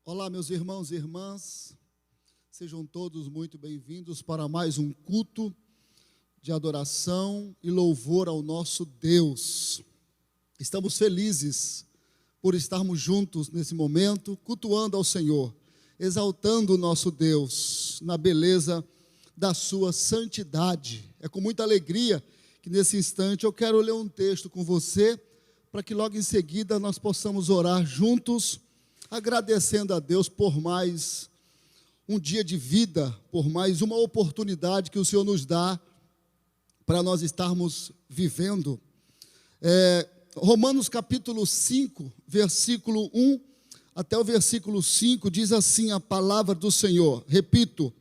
Olá, meus irmãos e irmãs, sejam todos muito bem-vindos para mais um culto de adoração e louvor ao nosso Deus. Estamos felizes por estarmos juntos nesse momento, cultuando ao Senhor, exaltando o nosso Deus na beleza da sua santidade. É com muita alegria que nesse instante eu quero ler um texto com você, para que logo em seguida nós possamos orar juntos, agradecendo a Deus por mais um dia de vida, por mais uma oportunidade que o Senhor nos dá para nós estarmos vivendo. Romanos capítulo 5, versículo 1 até o versículo 5, diz assim a palavra do Senhor. Repito,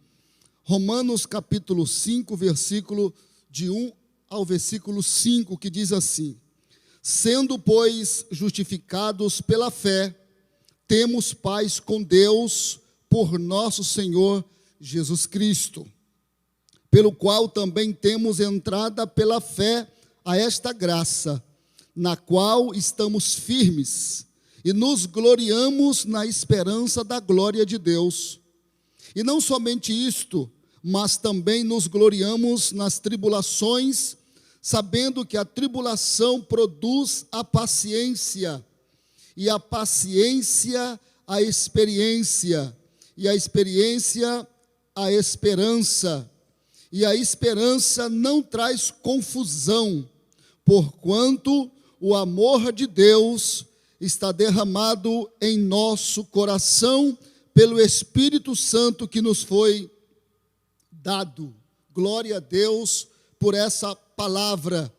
Romanos capítulo 5, versículo de 1 ao versículo 5, que diz assim: sendo, pois, justificados pela fé, temos paz com Deus por nosso Senhor Jesus Cristo, pelo qual também temos entrada pela fé a esta graça, na qual estamos firmes e nos gloriamos na esperança da glória de Deus. E não somente isto, mas também nos gloriamos nas tribulações, sabendo que a tribulação produz a paciência, e a paciência a experiência, e a experiência a esperança, e a esperança não traz confusão, porquanto o amor de Deus está derramado em nosso coração pelo Espírito Santo que nos foi dado. Glória a Deus por essa palavra.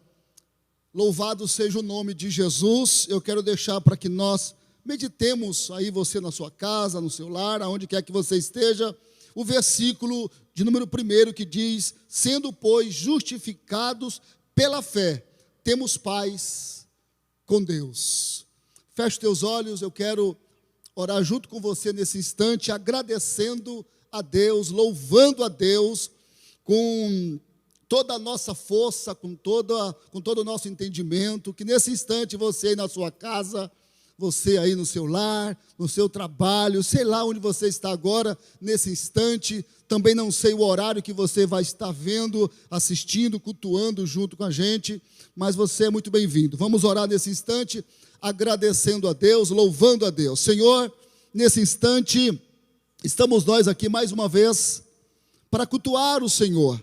Louvado seja o nome de Jesus. Eu quero deixar para que nós meditemos aí, você na sua casa, no seu lar, aonde quer que você esteja, o versículo de número 1 que diz: sendo, pois, justificados pela fé, temos paz com Deus. Feche teus olhos, eu quero orar junto com você nesse instante, agradecendo a Deus, louvando a Deus com toda a nossa força, com todo o nosso entendimento, que nesse instante você aí na sua casa, você aí no seu lar, no seu trabalho, sei lá onde você está agora, nesse instante, também não sei o horário que você vai estar vendo, assistindo, cultuando junto com a gente, mas você é muito bem-vindo. Vamos orar nesse instante, agradecendo a Deus, louvando a Deus. Senhor, nesse instante, estamos nós aqui mais uma vez para cultuar o Senhor.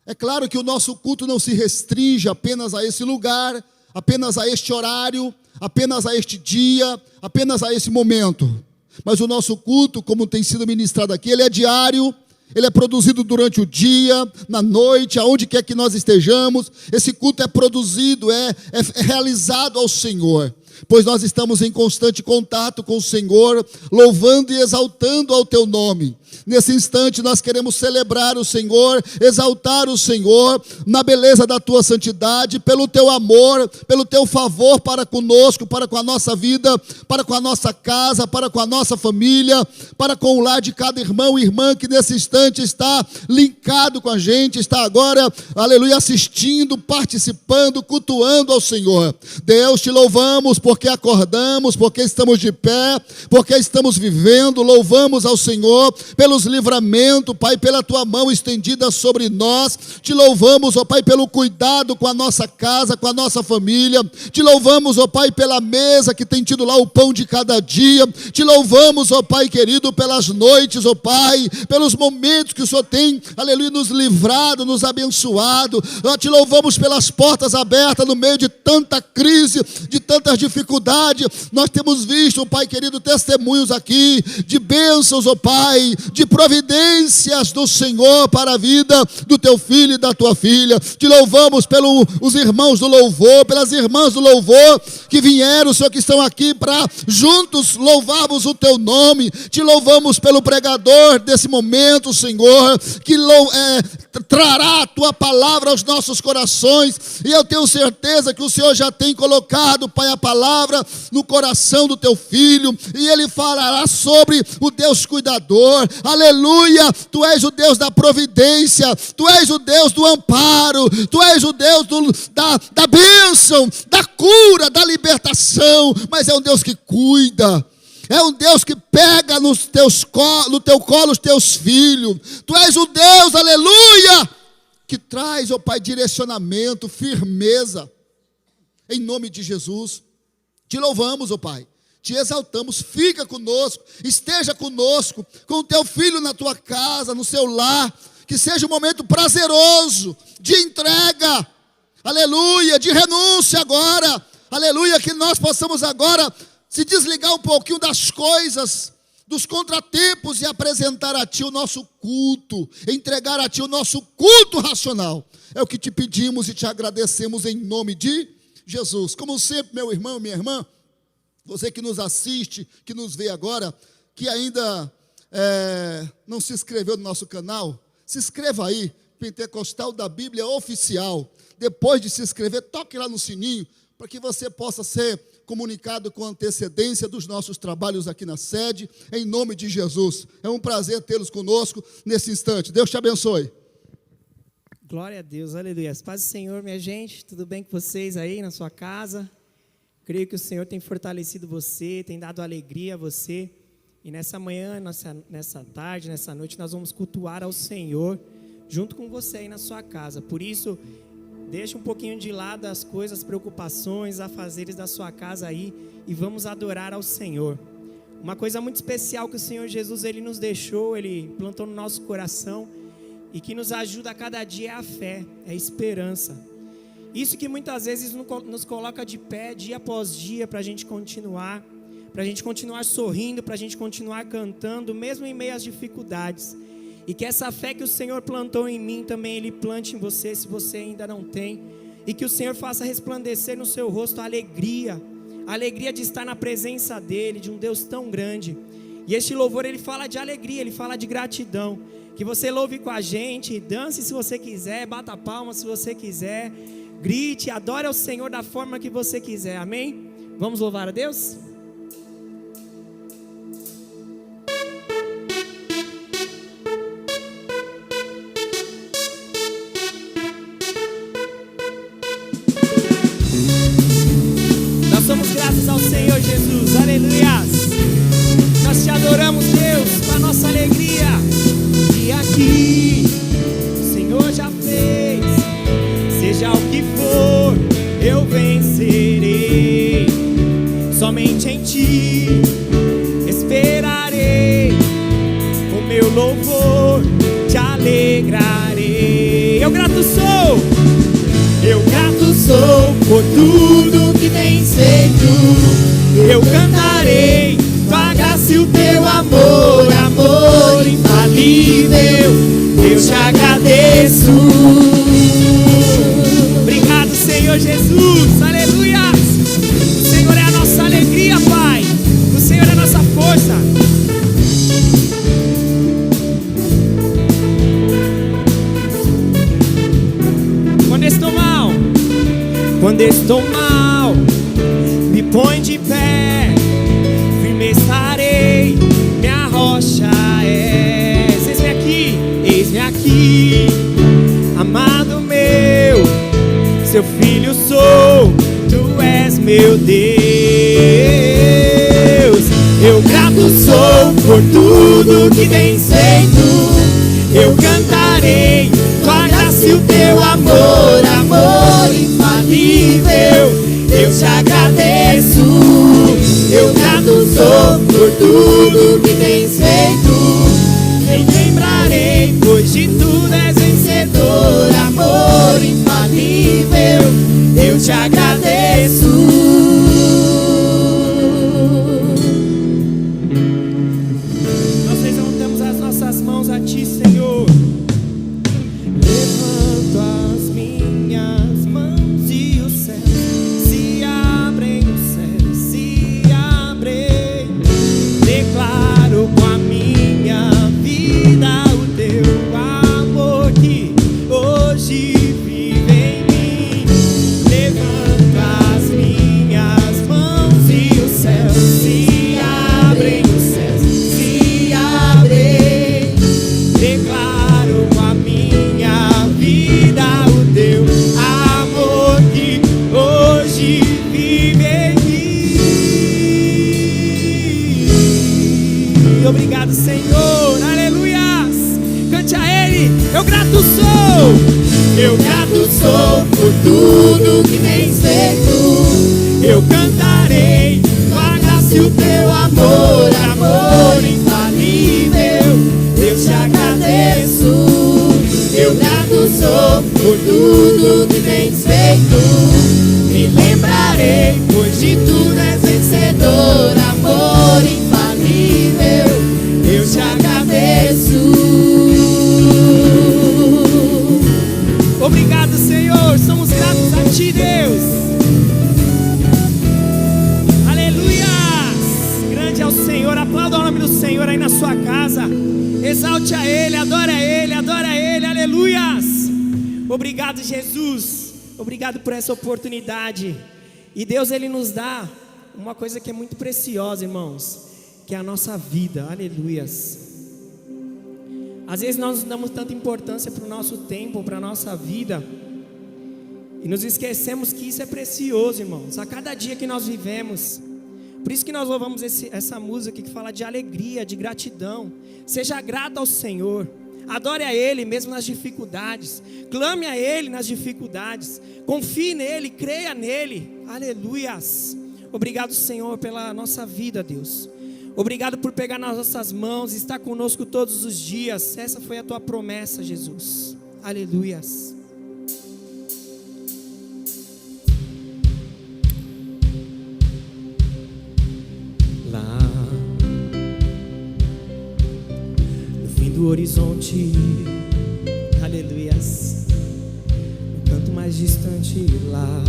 É claro que o nosso culto não se restringe apenas a esse lugar, apenas a este horário, apenas a este dia, apenas a esse momento. Mas o nosso culto, como tem sido ministrado aqui, ele é diário, ele é produzido durante o dia, na noite, aonde quer que nós estejamos. Esse culto é produzido, é realizado ao Senhor, pois nós estamos em constante contato com o Senhor, louvando e exaltando ao teu nome. Nesse instante nós queremos celebrar o Senhor, exaltar o Senhor, na beleza da tua santidade, pelo teu amor, pelo teu favor para conosco, para com a nossa vida, para com a nossa casa, para com a nossa família, para com o lar de cada irmão e irmã que nesse instante está linkado com a gente, está agora, aleluia, assistindo, participando, cultuando ao Senhor. Deus, te louvamos porque acordamos, porque estamos de pé, porque estamos vivendo, louvamos ao Senhor pelos livramentos, Pai, pela tua mão estendida sobre nós. Te louvamos, ó Pai, pelo cuidado com a nossa casa, com a nossa família. Te louvamos, ó Pai, pela mesa que tem tido lá o pão de cada dia. Te louvamos, ó Pai querido, pelas noites, ó Pai, pelos momentos que o Senhor tem, aleluia, nos livrado, nos abençoado. Nós te louvamos pelas portas abertas no meio de tanta crise, de tantas dificuldades. Nós temos visto, ó Pai querido, testemunhos aqui de bênçãos, ó Pai, de providências do Senhor para a vida do teu filho e da tua filha. Te louvamos pelos irmãos do louvor, pelas irmãs do louvor que vieram, Senhor, que estão aqui para juntos louvarmos o teu nome. Te louvamos pelo pregador desse momento, Senhor, que trará a tua palavra aos nossos corações, e eu tenho certeza que o Senhor já tem colocado, Pai, a palavra no coração do teu filho, e ele falará sobre o Deus cuidador. Aleluia, tu és o Deus da providência, tu és o Deus do amparo, tu és o Deus da bênção, da cura, da libertação, mas é um Deus que cuida. É um Deus que pega no teu colo os teus filhos. Tu és o Deus, aleluia, que traz, ó Pai, direcionamento, firmeza. Em nome de Jesus, te louvamos, ó Pai. Te exaltamos, fica conosco, esteja conosco, com o teu filho na tua casa, no seu lar. Que seja um momento prazeroso, de entrega, aleluia, de renúncia agora. Aleluia, que nós possamos agora se desligar um pouquinho das coisas, dos contratempos e apresentar a Ti o nosso culto, entregar a Ti o nosso culto racional. É o que te pedimos e te agradecemos em nome de Jesus. Como sempre, meu irmão, minha irmã, você que nos assiste, que nos vê agora, que ainda não se inscreveu no nosso canal, se inscreva aí, Pentecostal da Bíblia Oficial. Depois de se inscrever, toque lá no sininho, para que você possa ser comunicado com antecedência dos nossos trabalhos aqui na sede, em nome de Jesus. É um prazer tê-los conosco nesse instante. Deus te abençoe. Glória a Deus, aleluia. Paz do Senhor, minha gente, tudo bem com vocês aí na sua casa? Creio que o Senhor tem fortalecido você, tem dado alegria a você. E nessa manhã, nessa tarde, nessa noite, nós vamos cultuar ao Senhor junto com você aí na sua casa. Por isso, deixa um pouquinho de lado as coisas, as preocupações, afazeres da sua casa aí e vamos adorar ao Senhor. Uma coisa muito especial que o Senhor Jesus Ele nos deixou, Ele plantou no nosso coração e que nos ajuda a cada dia é a fé, é a esperança. Isso que muitas vezes nos coloca de pé dia após dia para a gente continuar sorrindo, para a gente continuar cantando, mesmo em meio às dificuldades. E que essa fé que o Senhor plantou em mim também Ele plante em você, se você ainda não tem. E que o Senhor faça resplandecer no seu rosto a alegria de estar na presença dEle, de um Deus tão grande. E este louvor, ele fala de alegria, ele fala de gratidão. Que você louve com a gente, dance se você quiser, bata palma se você quiser, grite, adore ao Senhor da forma que você quiser, amém? Vamos louvar a Deus? Somos gratos ao Senhor Jesus, aleluias. Nós te adoramos, Deus, para nossa alegria. E aqui o Senhor já fez, seja o que for, eu vencerei. Somente em Ti esperarei, com meu louvor te alegrarei. Eu grato sou por tudo que tens feito. Eu cantarei tua graça e o teu amor, amor infalível. Eu te agradeço. Obrigado, Senhor Jesus, aleluia. O Senhor é a nossa alegria, Pai. O Senhor é a nossa força. Quando estou mal, me põe de pé, firme estarei, minha rocha és. Eis-me aqui, amado meu, seu filho sou, tu és meu Deus. Eu grato sou por tudo que tens feito, eu cantarei tua graça e o teu amor, amor infalível. Eu te agradeço, eu grato sou por tudo que tens feito. Nem lembrarei, pois de tudo és vencedor, amor infalível. Eu te agradeço. Nós levantamos as nossas mãos a Ti, Senhor. Levanto as minhas mãos e os céus se abrem, os céus se abrem. Declaro com a minha vida o teu amor que hoje vive em mim. Levanto as minhas mãos e os céus se abrem, os céus se abrem. Declaro com a minha vida o teu amor que hoje vive em mim. Obrigado, Senhor. Aleluias. Cante a Ele. Eu grato sou. Eu grato sou por tudo que tens feito. Eu cantarei tua graça e o teu amor, amor infalível. Eu te agradeço. Eu grato sou por tudo que tens feito. Me lembrarei, pois de tudo és vencedor, amor infalível. Eu te agradeço. Obrigado, Senhor. Somos gratos a Ti, Deus. Aleluia. Grande é o Senhor. Aplauda o nome do Senhor aí na sua casa. Exalte a Ele, adora a Ele, adora a Ele. Aleluias. Obrigado, Jesus. Obrigado por essa oportunidade. E Deus, Ele nos dá uma coisa que é muito preciosa, irmãos, que é a nossa vida. Aleluias. Às vezes nós damos tanta importância para o nosso tempo, para a nossa vida, e nos esquecemos que isso é precioso, irmãos. A cada dia que nós vivemos. Por isso que nós louvamos essa música que fala de alegria, de gratidão. Seja grato ao Senhor. Adore a Ele mesmo nas dificuldades. Clame a Ele nas dificuldades. Confie nele, creia nele. Aleluias. Obrigado, Senhor, pela nossa vida, Deus. Obrigado por pegar nas nossas mãos e estar conosco todos os dias. Essa foi a tua promessa, Jesus. Aleluias. Lá no fim do horizonte, aleluias, no canto mais distante lá,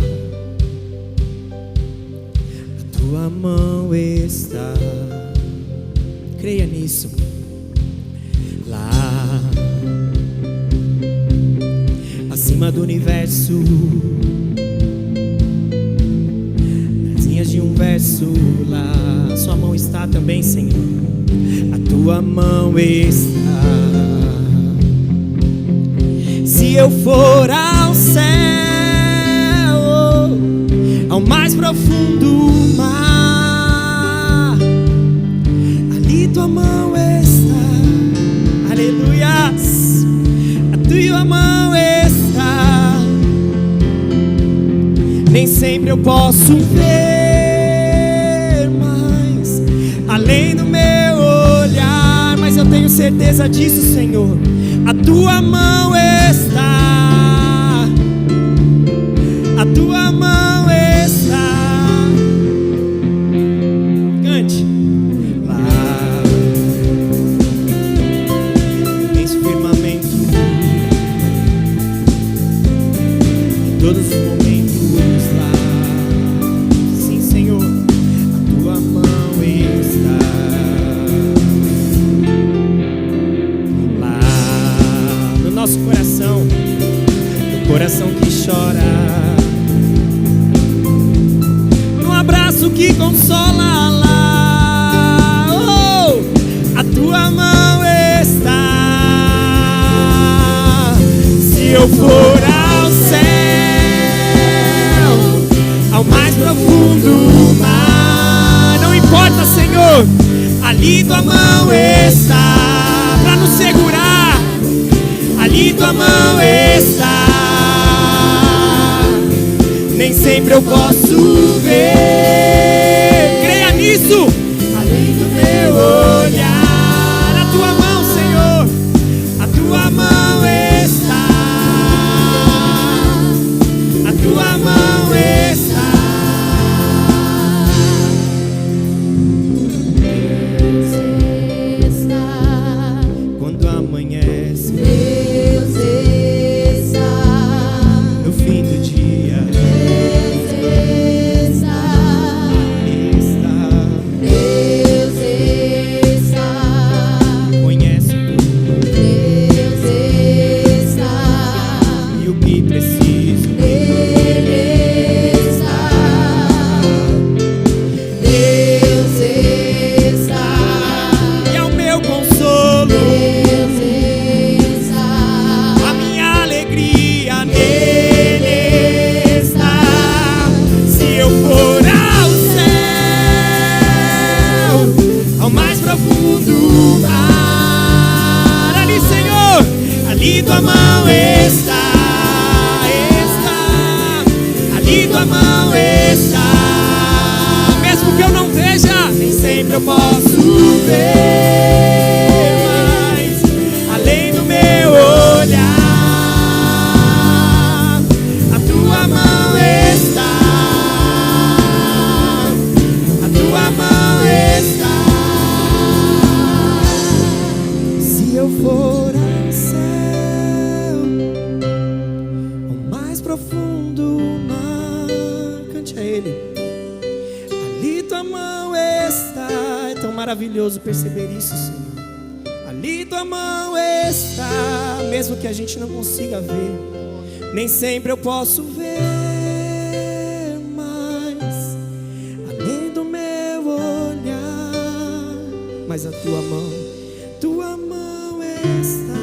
a tua mão está. Creia nisso. Lá acima do universo, nas linhas de um verso, lá sua mão está também, Senhor. A tua mão está. Se eu for ao céu, ao mais profundo mar, tua mão está, aleluias, a tua mão está. Nem sempre eu posso ver mais além do meu olhar, mas eu tenho certeza disso, Senhor. A tua mão está, a tua mão está. Cante. Todos os momentos lá, sim, Senhor, a tua mão está. Lá no nosso coração, no coração que chora, no abraço que consola lá, oh, a tua mão está. Se eu for ao céu, ao mais profundo mar, não importa, Senhor, ali tua mão está para nos segurar, ali tua mão está. Nem sempre eu posso ver, creia nisso, além do meu olhar, a tua mão, Senhor, a tua mão está, a tua mão está. Quando amanhece, Deus está. no fim do dia, Deus está. está. Deus eu posso ver mais além do meu olhar. A tua mão está, a tua mão está. Se eu for ao céu, ao mais profundo mar, cante a Ele. Ali tua mão está. É tão maravilhoso perceber isso, Senhor. Ali tua mão está, mesmo que a gente não consiga ver. Nem sempre eu posso ver, mas além do meu olhar, mas a tua mão está,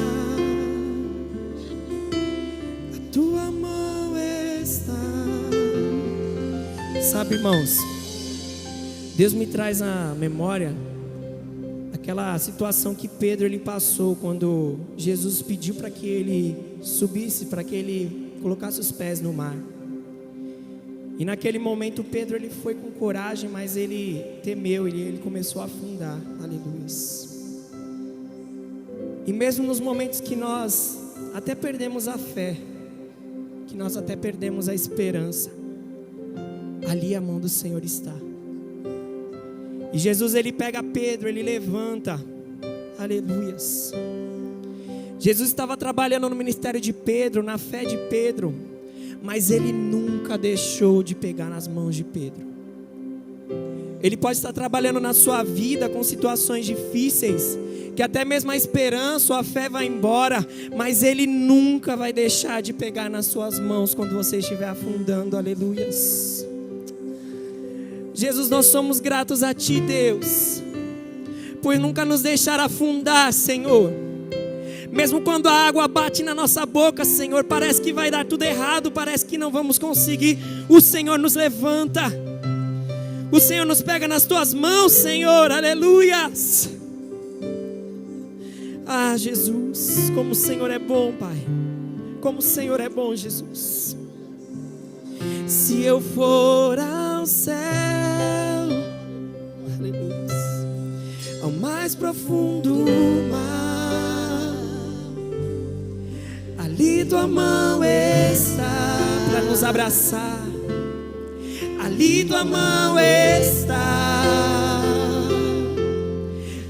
a tua mão está. Sabe, irmãos, Deus me traz à memória aquela situação que Pedro ele passou quando Jesus pediu para que ele subisse, para que ele colocasse os pés no mar. E naquele momento Pedro ele foi com coragem, mas ele temeu, ele começou a afundar. Aleluia. E mesmo nos momentos que nós até perdemos a fé, que nós até perdemos a esperança, ali a mão do Senhor está. E Jesus ele pega Pedro, ele levanta. Aleluias. Jesus estava trabalhando no ministério de Pedro, na fé de Pedro, mas ele nunca deixou de pegar nas mãos de Pedro. Ele pode estar trabalhando na sua vida com situações difíceis, que até mesmo a esperança ou a fé vai embora, mas ele nunca vai deixar de pegar nas suas mãos quando você estiver afundando. Aleluias. Jesus, nós somos gratos a Ti, Deus, por nunca nos deixar afundar, Senhor. Mesmo quando a água bate na nossa boca, Senhor, parece que vai dar tudo errado, parece que não vamos conseguir. O Senhor nos levanta, o Senhor nos pega nas Tuas mãos, Senhor. Aleluias. Ah, Jesus, como o Senhor é bom, Pai. Como o Senhor é bom, Jesus. Se eu for ao céu, aleluia, ao mais profundo mar, ali tua mão está para nos abraçar. Ali tua mão está.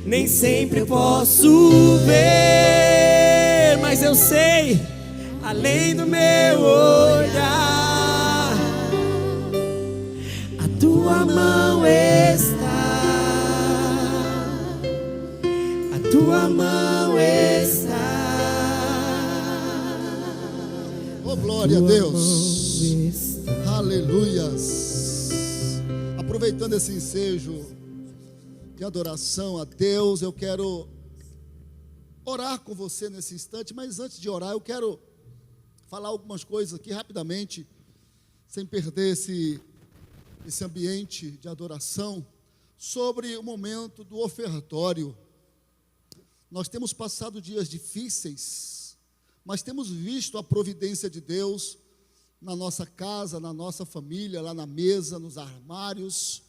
Nem sempre eu posso ver, mas eu sei, além do meu olhar, a tua mão está, a tua mão está. Oh, glória a Deus. Aleluias. Aproveitando esse ensejo de adoração a Deus, eu quero orar com você nesse instante, mas antes de orar, eu quero falar algumas coisas aqui rapidamente, sem perder esse ambiente de adoração, sobre o momento do ofertório. Nós temos passado dias difíceis, mas temos visto a providência de Deus na nossa casa, na nossa família, lá na mesa, nos armários,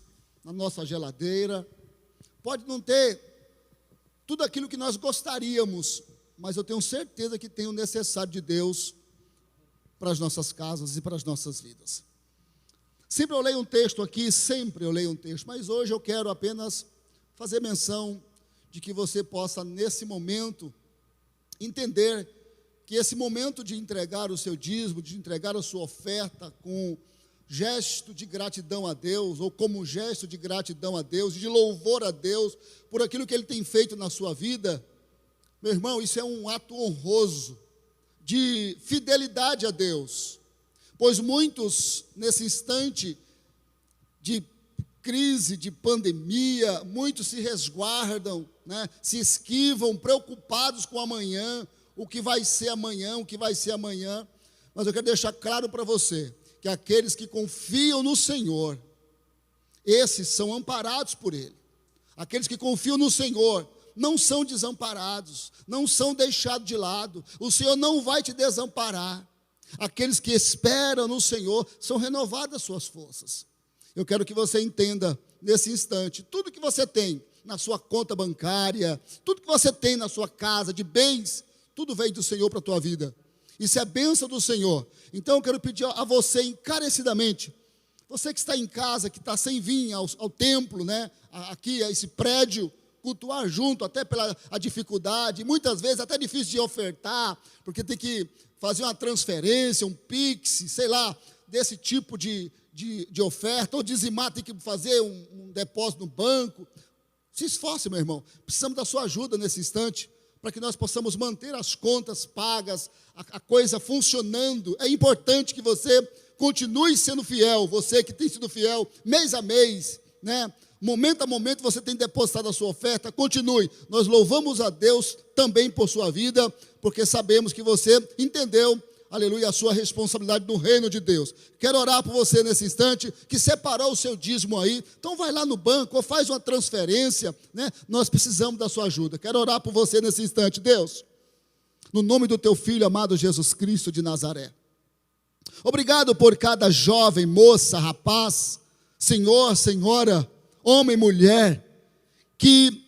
na nossa geladeira. Pode não ter tudo aquilo que nós gostaríamos, mas eu tenho certeza que tem o necessário de Deus para as nossas casas e para as nossas vidas. Sempre eu leio um texto aqui, mas hoje eu quero apenas fazer menção de que você possa, nesse momento, entender que esse momento de entregar o seu dízimo, de entregar a sua oferta com gesto de gratidão a Deus, ou como gesto de gratidão a Deus, de louvor a Deus, por aquilo que Ele tem feito na sua vida, meu irmão, isso é um ato honroso, de fidelidade a Deus, pois muitos, nesse instante de crise, de pandemia, muitos se resguardam, se esquivam, preocupados com amanhã, o que vai ser amanhã, mas eu quero deixar claro para você, que aqueles que confiam no Senhor, esses são amparados por Ele. Aqueles que confiam no Senhor não são desamparados, não são deixados de lado. O Senhor não vai te desamparar. Aqueles que esperam no Senhor são renovadas suas forças. Eu quero que você entenda nesse instante, tudo que você tem na sua conta bancária, tudo que você tem na sua casa, de bens, tudo vem do Senhor para a tua vida. Isso é bênção do Senhor. Então eu quero pedir a você encarecidamente, você que está em casa, que está sem vir ao templo, né, aqui a esse prédio, cultuar junto, até pela a dificuldade, muitas vezes até difícil de ofertar, porque tem que fazer uma transferência, um Pix, sei lá, desse tipo de oferta, ou dizimar, tem que fazer um depósito no banco. Se esforce, meu irmão, precisamos da sua ajuda nesse instante, para que nós possamos manter as contas pagas, a coisa funcionando. É importante que você continue sendo fiel, você que tem sido fiel mês a mês, né? Momento a momento você tem depositado a sua oferta, continue. Nós louvamos a Deus também por sua vida, porque sabemos que você entendeu, aleluia, a sua responsabilidade no reino de Deus. Quero orar por você nesse instante, que separou o seu dízimo aí. Então vai lá no banco ou faz uma transferência, né? Nós precisamos da sua ajuda. Quero orar por você nesse instante. Deus, no nome do teu Filho amado Jesus Cristo de Nazaré, obrigado por cada jovem, moça, rapaz, senhor, senhora, homem, mulher, que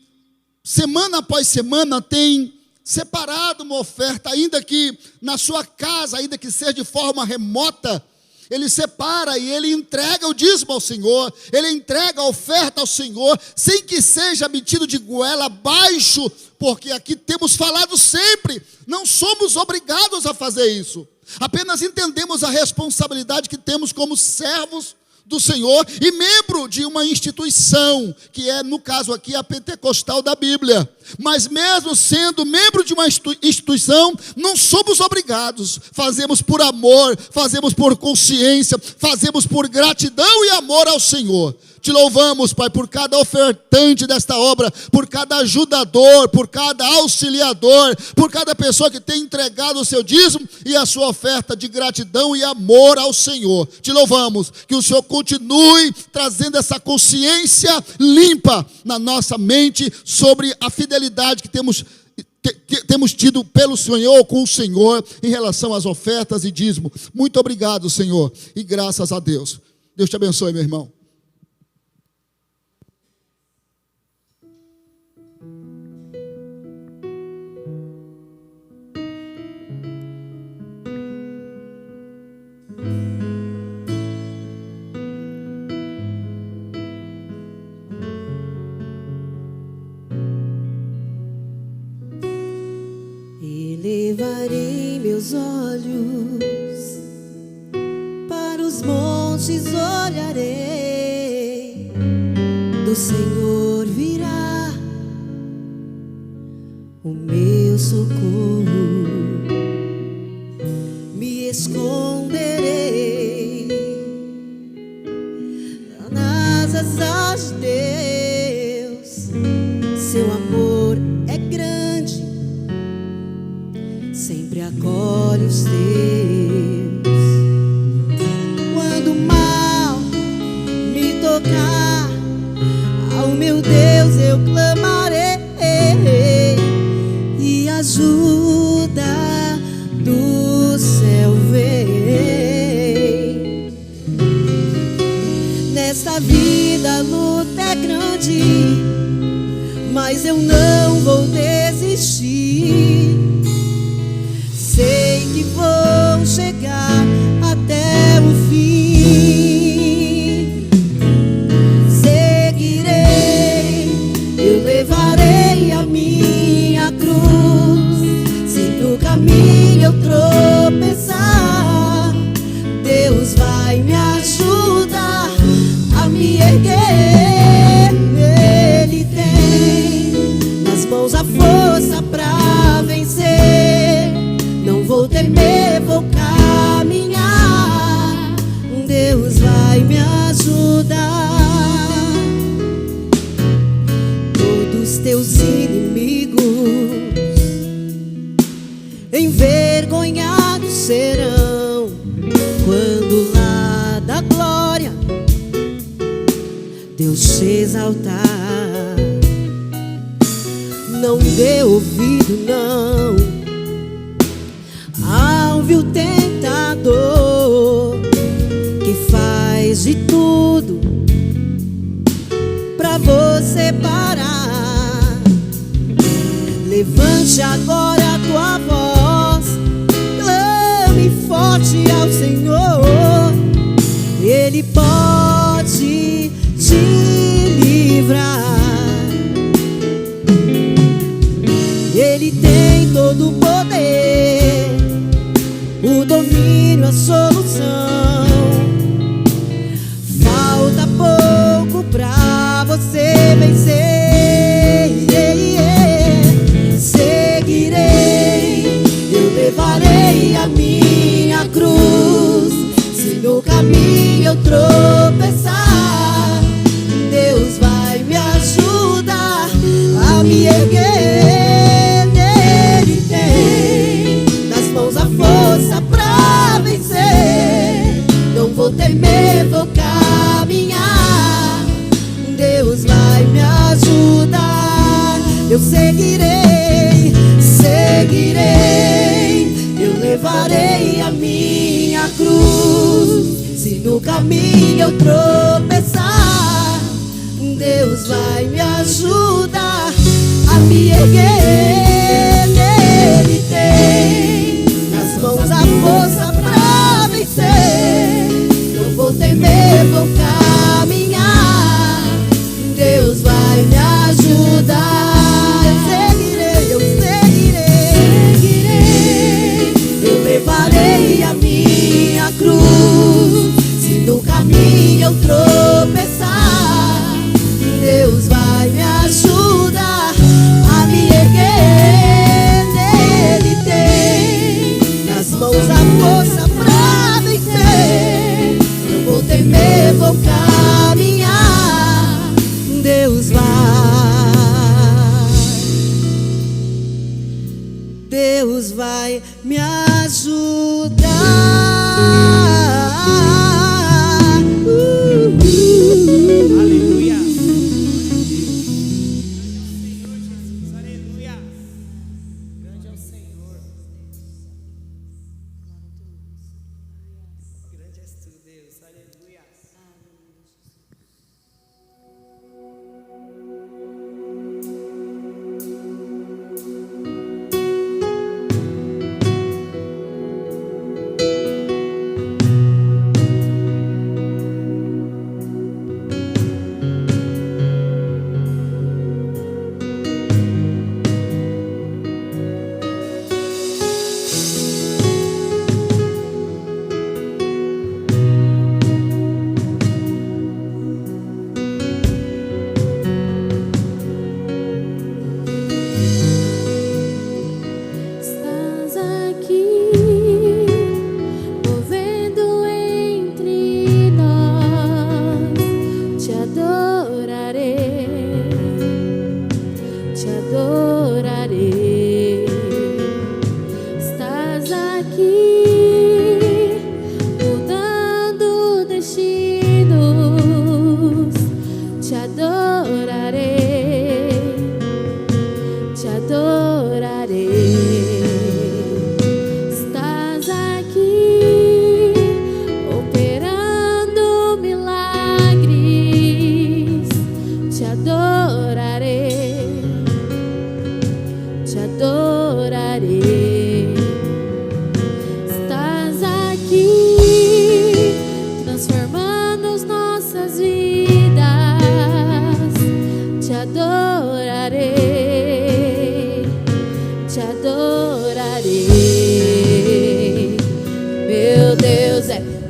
semana após semana tem separado uma oferta, ainda que na sua casa, ainda que seja de forma remota, ele separa e ele entrega o dízimo ao Senhor, ele entrega a oferta ao Senhor, sem que seja metido de goela abaixo, porque aqui temos falado sempre, não somos obrigados a fazer isso, apenas entendemos a responsabilidade que temos como servos do Senhor e membro de uma instituição, que é, no caso aqui, a pentecostal da Bíblia. Mas mesmo sendo membro de uma instituição, não somos obrigados, fazemos por amor, fazemos por consciência, fazemos por gratidão e amor ao Senhor. Te louvamos, Pai, por cada ofertante desta obra, por cada ajudador, por cada auxiliador, por cada pessoa que tem entregado o seu dízimo e a sua oferta de gratidão e amor ao Senhor. Te louvamos, que o Senhor continue trazendo essa consciência limpa na nossa mente sobre a fidelidade que temos tido pelo Senhor, com o Senhor, em relação às ofertas e dízimo. Muito obrigado, Senhor, e graças a Deus. Deus te abençoe, meu irmão. Elevarei meus olhos para os montes, olharei, do Senhor virá o meu socorro, me esconderei nas asas de Deus, seu amor é grande, sempre acolhe os teus. Quando o mal me tocar, ao meu Deus eu clamarei, e ajuda do céu vem. Nesta vida a luta é grande, mas eu não vou desistir. Sei que vou chegar até o fim. Seguirei, eu levarei a minha cruz. Se no caminho eu tropeçar, Deus vai me ajudar a me erguer. Ele tem nas mãos a força pra vencer. Não vou temer, vou caminhar, Deus vai me ajudar. Todos teus inimigos envergonhados serão quando lá da glória Deus te exaltar. Não dê ouvido, não, ao vil tentador que faz de tudo pra você parar. Levante agora a tua voz, clame forte ao Senhor. Ele pode te livrar. Ele tem todo o poder, o domínio, a solução. Falta pouco pra você vencer. Seguirei, eu levarei a minha cruz. Se no caminho eu tropeçar, Deus vai me ajudar a me erguer. Nele tem nas mãos a força pra vencer. Não vou temer, vou caminhar. Deus vai me ajudar. Eu seguirei, seguirei, eu levarei a minha cruz. Se no caminho eu tropeçar, Deus vai me ajudar a me erguer. Nele tem nas mãos a força pra vencer. Não vou temer, vou caminhar. Deus vai me ajudar. Eu seguirei, eu levarei a minha cruz. Se no caminho eu tropeçar, Deus vai me ajudar a me erguer. Nele tem nas mãos a força pra vencer. Não vou temer, vou caminhar. Deus vai me ajudar. Aleluia. Senhor Jesus, aleluia. Grande é o Senhor. Grande és tu, Deus, aleluia.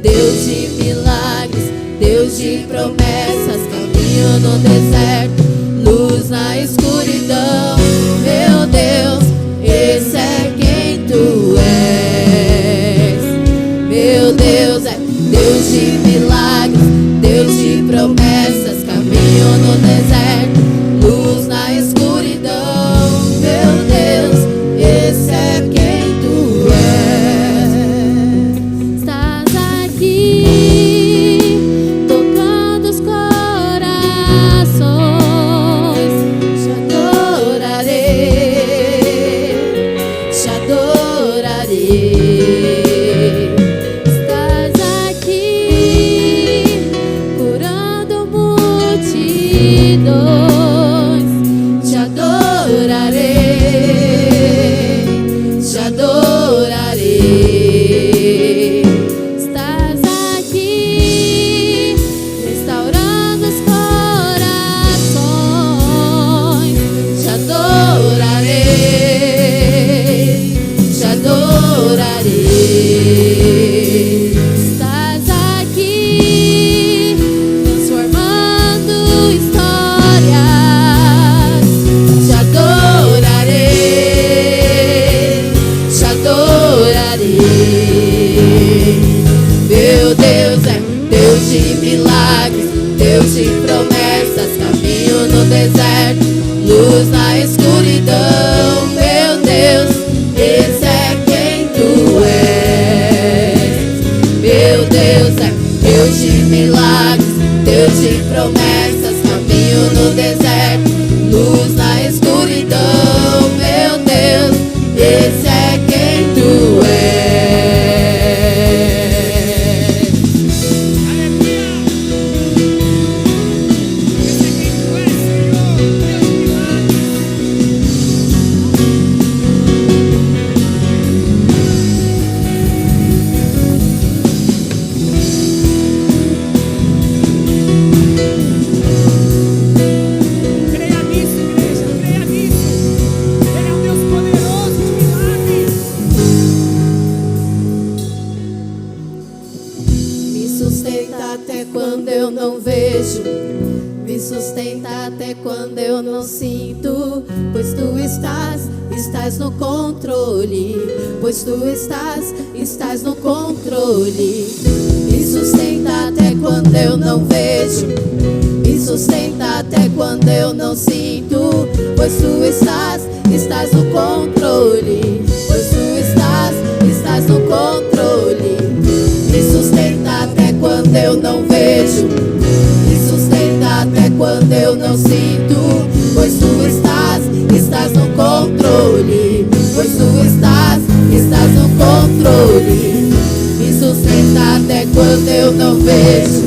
Deus de milagres, Deus de promessas, caminho no deserto, luz na escuridão. Meu Deus, esse é quem tu és. Meu Deus é Deus de milagres, Deus de promessas, caminho no deserto, luz na escuridão. Meu Deus, esse é quem tu és. Estás aqui, tocando os corações, te adorarei. luz na escuridão. Meu Deus, esse é quem tu és. Meu Deus é Deus de milagres, Deus de promessas, caminho no deserto, luz na escuridão. Meu Deus, esse é quem tu és. Creia nisso, igreja, creia nisso. Ele é um Deus poderoso de milagres. Me sustenta até quando eu não vejo, me sustenta até quando eu não sinto, pois tu estás no controle, pois tu estás no controle. Me sustenta até quando eu não vejo, me sustenta até quando eu não sinto, pois tu estás no controle, pois tu estás no controle. Me sustenta até quando eu não vejo, me sustenta até quando eu não sinto, pois tu estás no controle, pois tu estás no controle. Me sustenta até quando eu não vejo,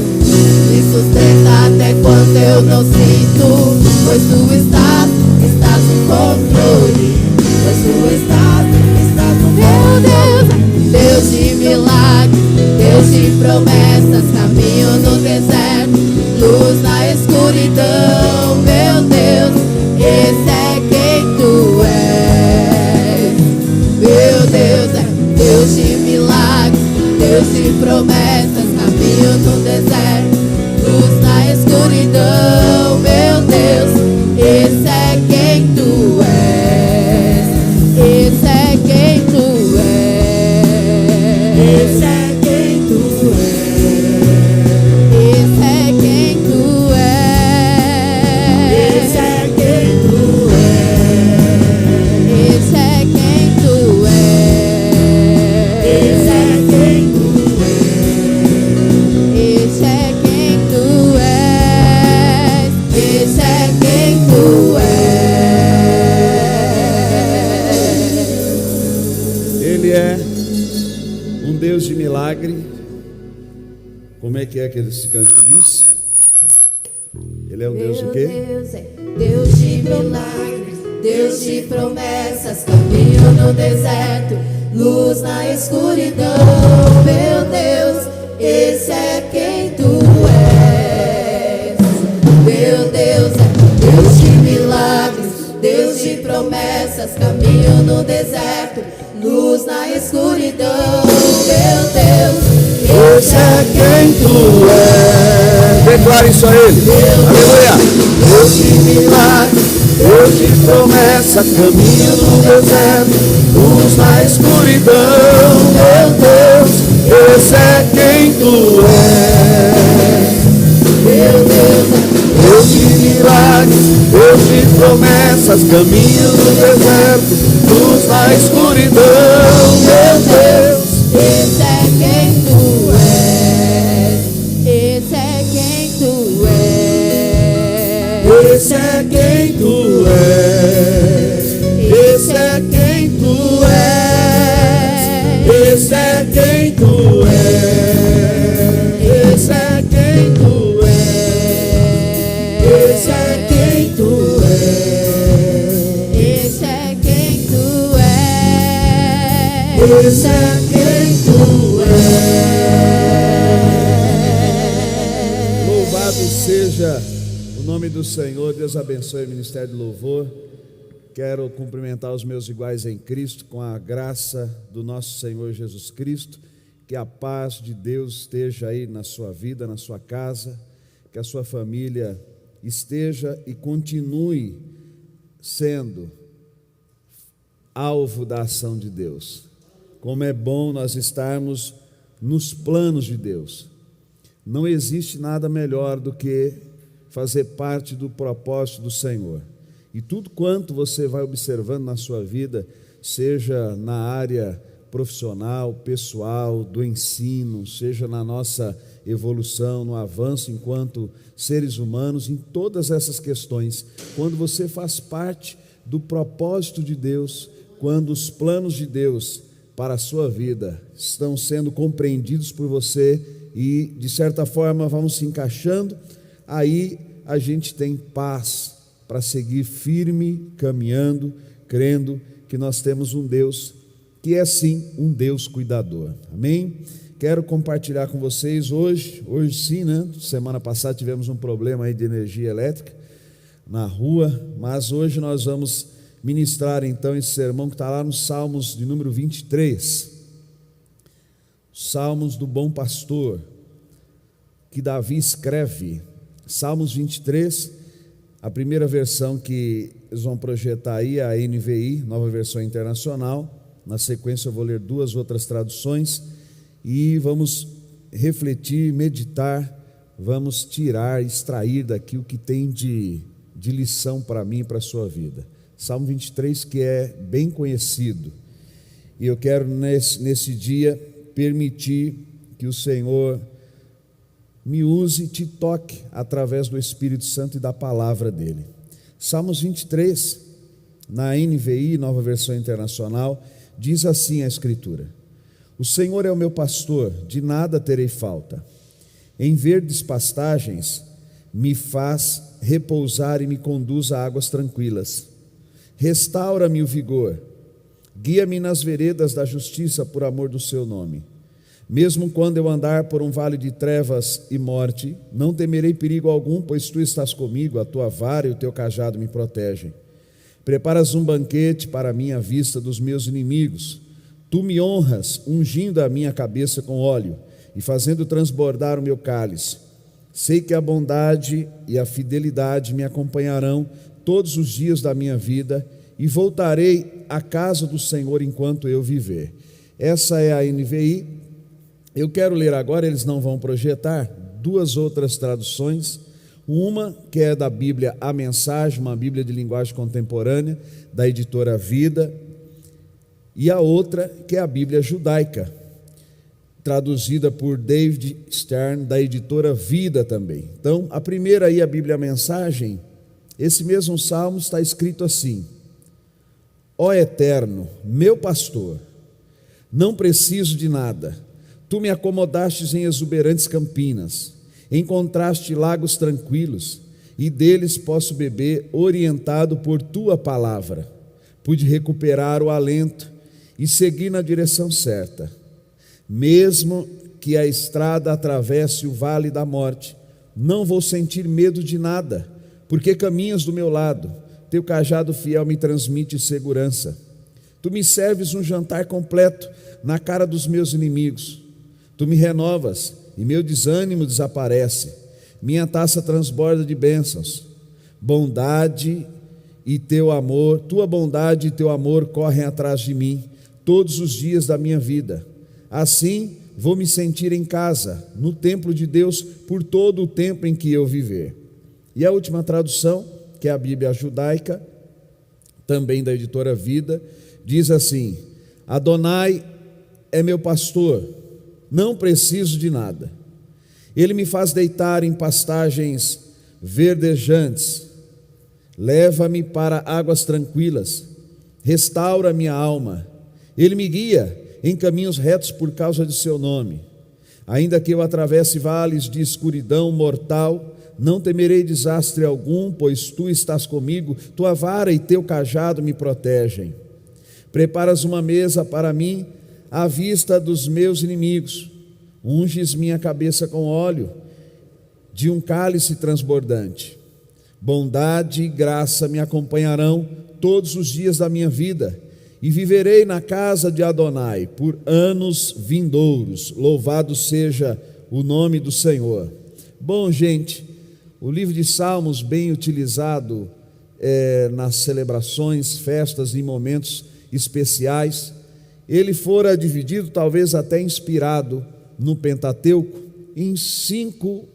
me sustenta até quando eu não sinto, pois tu estás no controle, pois tu estás no controle. Deus de milagres, Deus de promessas, caminho no deserto, luz na escuridão. Meu Deus, esse é quem tu és. Meu Deus é Deus de milagres, Deus de promessas, caminho no deserto, luz na escuridão. Meu Deus, esse é quem tu és. Esse é quem tu és. Esse é quem tu és. Esse é quem tu és. Esse é quem tu és. Esse é quem tu és. Esse é quem tu és. Esse é quem tu és. Esse é quem tu és. Ele é um Deus de milagre. Como é que esse cântico diz? Ele é um Deus de quê? Deus é Deus de milagres, Deus de promessas, caminho no deserto, luz na escuridão. Meu Deus, esse é quem tu és. Meu Deus é Deus de milagres, Deus de promessas, caminho no deserto, luz na escuridão. Meu Deus, Esse é quem tu és. Declare isso a Ele. Aleluia. Deus de milagres, Deus de promessa, caminho no deserto, luz na escuridão. Meu Deus, esse é quem tu és. Meu Deus, Deus de milagres, Deus de promessas, caminho no deserto, luz na escuridão. Meu Deus, esse é quem tu és. Esse é quem tu és. esse é quem tu és. Esse é quem tu és. Esse é quem tu és. Esse é quem tu és. Esse é quem tu és. Esse é quem tu és. Esse é quem tu és. Louvado seja o nome do Senhor. Deus abençoe o Ministério do Louvor. Quero cumprimentar os meus iguais em Cristo com a graça do nosso Senhor Jesus Cristo. Que a paz de Deus esteja aí na sua vida, na sua casa. Que a sua família esteja e continue sendo alvo da ação de Deus. Como é bom nós estarmos nos planos de Deus. Não existe nada melhor do que fazer parte do propósito do Senhor. E tudo quanto você vai observando na sua vida, seja na área profissional, pessoal, do ensino, seja na nossa evolução, no avanço enquanto seres humanos, em todas essas questões, quando você faz parte do propósito de Deus, quando os planos de Deus para a sua vida estão sendo compreendidos por você e de certa forma vão se encaixando, aí a gente tem paz para seguir firme, caminhando, crendo que nós temos um Deus que é sim um Deus cuidador, amém? Quero compartilhar com vocês hoje sim, né? Semana passada tivemos um problema aí de energia elétrica na rua, mas hoje nós vamos ministrar então esse sermão que está lá nos Salmos de número 23, Salmos do Bom Pastor, que Davi escreve, Salmos 23, a primeira versão que eles vão projetar aí é a NVI, Nova Versão Internacional. Na sequência eu vou ler duas outras traduções e vamos refletir, meditar, vamos tirar, extrair daqui o que tem de lição para mim e para a sua vida. Salmo 23, que é bem conhecido, e eu quero nesse dia permitir que o Senhor me use e te toque através do Espírito Santo e da palavra dele. Salmos 23, na NVI, Nova Versão Internacional, diz assim a Escritura: o Senhor é o meu pastor, de nada terei falta. Em verdes pastagens me faz repousar e me conduz a águas tranquilas. Restaura-me o vigor, guia-me nas veredas da justiça por amor do seu nome. Mesmo quando eu andar por um vale de trevas e morte, não temerei perigo algum, pois tu estás comigo, a tua vara e o teu cajado me protegem. Preparas um banquete para mim à vista dos meus inimigos. Tu me honras, ungindo a minha cabeça com óleo e fazendo transbordar o meu cálice. Sei que a bondade e a fidelidade me acompanharão todos os dias da minha vida e voltarei à casa do Senhor enquanto eu viver. Essa é a NVI. Eu quero ler agora, eles não vão projetar, duas outras traduções. Uma que é da Bíblia A Mensagem, uma Bíblia de linguagem contemporânea, da editora Vida, e a outra que é a Bíblia Judaica, traduzida por David Stern, da editora Vida também. Então, a primeira aí, a Bíblia A Mensagem, esse mesmo salmo está escrito assim: ó Eterno, meu pastor, não preciso de nada, tu me acomodastes em exuberantes campinas, encontraste lagos tranquilos, e deles posso beber, orientado por tua palavra. Pude recuperar o alento e seguir na direção certa. Mesmo que a estrada atravesse o vale da morte, não vou sentir medo de nada, porque caminhas do meu lado, teu cajado fiel me transmite segurança. Tu me serves um jantar completo na cara dos meus inimigos. Tu me renovas e meu desânimo desaparece. Minha taça transborda de bênçãos. Bondade e teu amor, tua bondade e teu amor correm atrás de mim todos os dias da minha vida. Assim vou me sentir em casa, no templo de Deus, por todo o tempo em que eu viver. E a última tradução, que é a Bíblia Judaica, também da editora Vida, diz assim: Adonai é meu pastor, não preciso de nada. Ele me faz deitar em pastagens verdejantes, leva-me para águas tranquilas, restaura minha alma. Ele me guia em caminhos retos por causa de seu nome. Ainda que eu atravesse vales de escuridão mortal, não temerei desastre algum, pois tu estás comigo, tua vara e teu cajado me protegem. Preparas uma mesa para mim à vista dos meus inimigos, unges minha cabeça com óleo, de um cálice transbordante. Bondade e graça me acompanharão todos os dias da minha vida, e viverei na casa de Adonai por anos vindouros. Louvado seja o nome do Senhor. Bom, gente, o livro de Salmos, bem utilizado nas celebrações, festas e momentos especiais, ele fora dividido, talvez até inspirado no Pentateuco, em 5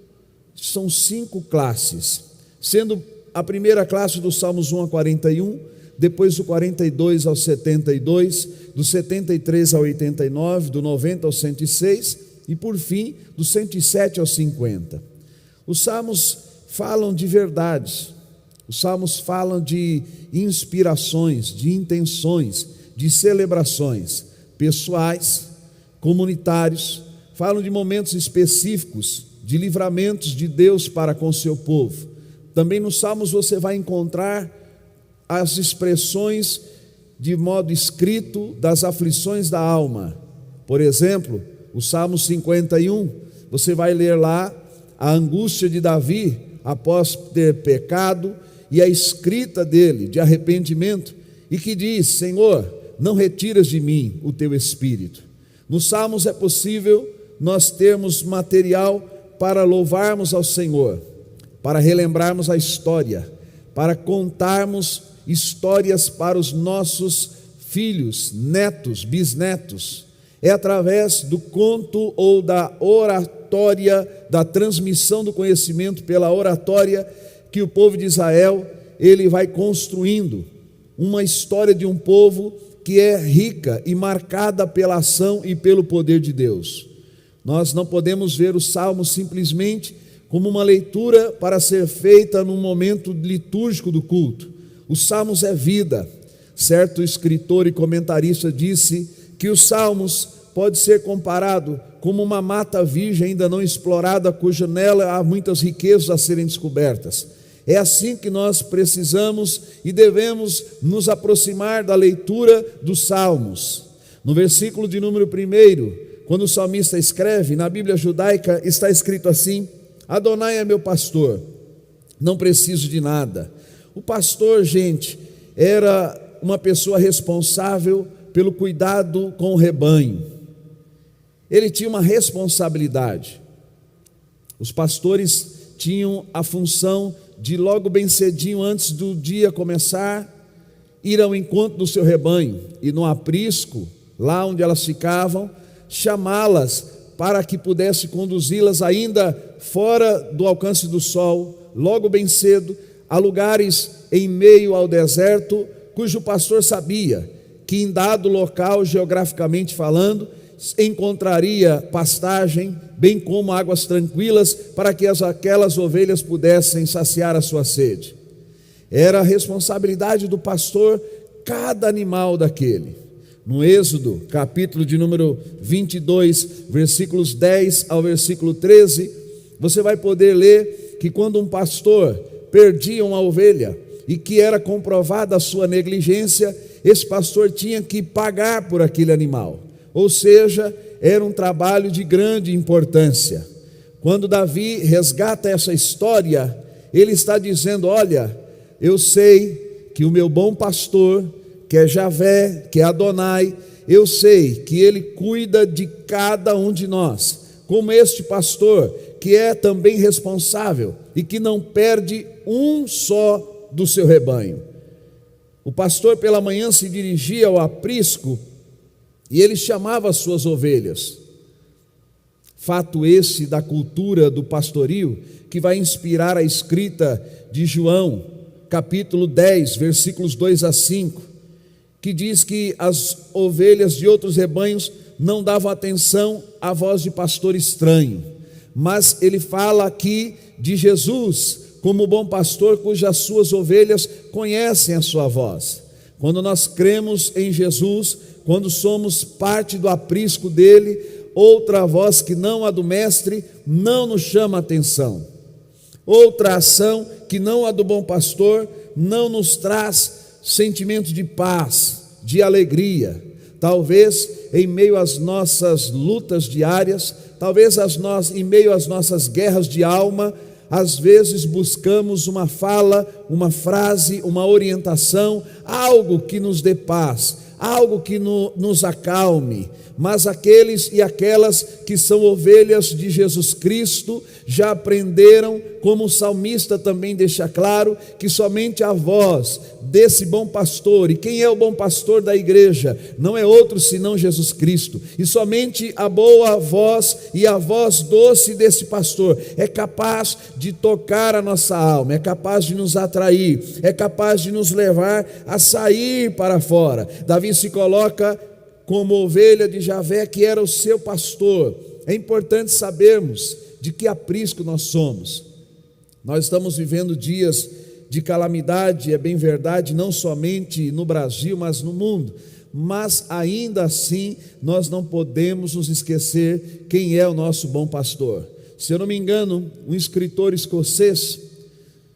classes, sendo a primeira classe dos Salmos 1 a 41, depois do 42 ao 72, do 73 ao 89, do 90 ao 106 e por fim do 107 ao 50. Os Salmos falam de verdades, os Salmos falam de inspirações, de intenções, de celebrações pessoais, comunitários, falam de momentos específicos, de livramentos de Deus para com o seu povo. Também nos Salmos você vai encontrar as expressões de modo escrito das aflições da alma. Por exemplo, o Salmo 51, você vai ler lá a angústia de Davi após ter pecado e a escrita dele de arrependimento, e que diz: Senhor, não retiras de mim o teu espírito. Nos Salmos é possível nós termos material para louvarmos ao Senhor, para relembrarmos a história, para contarmos histórias para os nossos filhos, netos, bisnetos. É através do conto ou da oratória, da transmissão do conhecimento pela oratória, que o povo de Israel, ele vai construindo uma história de um povo que é rica e marcada pela ação e pelo poder de Deus. Nós não podemos ver os Salmos simplesmente como uma leitura para ser feita num momento litúrgico do culto. Os Salmos é vida. Certo escritor e comentarista disse que os Salmos pode ser comparado como uma mata virgem ainda não explorada, cuja nela há muitas riquezas a serem descobertas. É assim que nós precisamos e devemos nos aproximar da leitura dos Salmos. No versículo de número 1, quando o salmista escreve, na Bíblia judaica está escrito assim: Adonai é meu pastor, não preciso de nada. O pastor, gente, era uma pessoa responsável pelo cuidado com o rebanho. Ele tinha uma responsabilidade. Os pastores tinham a função de logo bem cedinho, antes do dia começar, ir ao encontro do seu rebanho e no aprisco, lá onde elas ficavam, chamá-las para que pudesse conduzi-las ainda fora do alcance do sol, logo bem cedo, a lugares em meio ao deserto, cujo pastor sabia que em dado local, geograficamente falando, encontraria pastagem, bem como águas tranquilas, para que aquelas ovelhas pudessem saciar a sua sede. Era a responsabilidade do pastor cada animal daquele. No Êxodo, capítulo de número 22, versículos 10 ao versículo 13, você vai poder ler que quando um pastor perdia uma ovelha e que era comprovada a sua negligência, esse pastor tinha que pagar por aquele animal. Ou seja, era um trabalho de grande importância. Quando Davi resgata essa história, ele está dizendo: olha, eu sei que o meu bom pastor, que é Javé, que é Adonai, eu sei que ele cuida de cada um de nós, como este pastor, que é também responsável e que não perde um só do seu rebanho. O pastor pela manhã se dirigia ao aprisco e ele chamava as suas ovelhas. Fato esse da cultura do pastoril que vai inspirar a escrita de João, capítulo 10, versículos 2 a 5, que diz que as ovelhas de outros rebanhos não davam atenção à voz de pastor estranho. Mas ele fala aqui de Jesus como o bom pastor cujas suas ovelhas conhecem a sua voz. Quando nós cremos em Jesus, quando somos parte do aprisco dele, outra voz que não a do mestre não nos chama a atenção. Outra ação que não a do bom pastor não nos traz sentimento de paz, de alegria. Talvez em meio às nossas lutas diárias, talvez em meio às nossas guerras de alma, às vezes buscamos uma fala, uma frase, uma orientação, algo que nos dê paz, algo que nos acalme, mas aqueles e aquelas que são ovelhas de Jesus Cristo já aprenderam, como o salmista também deixa claro, que somente a voz desse bom pastor, e quem é o bom pastor da igreja? Não é outro senão Jesus Cristo, e somente a boa voz e a voz doce desse pastor é capaz de tocar a nossa alma, é capaz de nos atrair, é capaz de nos levar a sair para fora. Davi se coloca como ovelha de Javé, que era o seu pastor. É importante sabermos de que aprisco nós somos. Nós estamos vivendo dias de calamidade, é bem verdade, não somente no Brasil, mas no mundo. Mas ainda assim, nós não podemos nos esquecer quem é o nosso bom pastor. Se eu não me engano, um escritor escocês,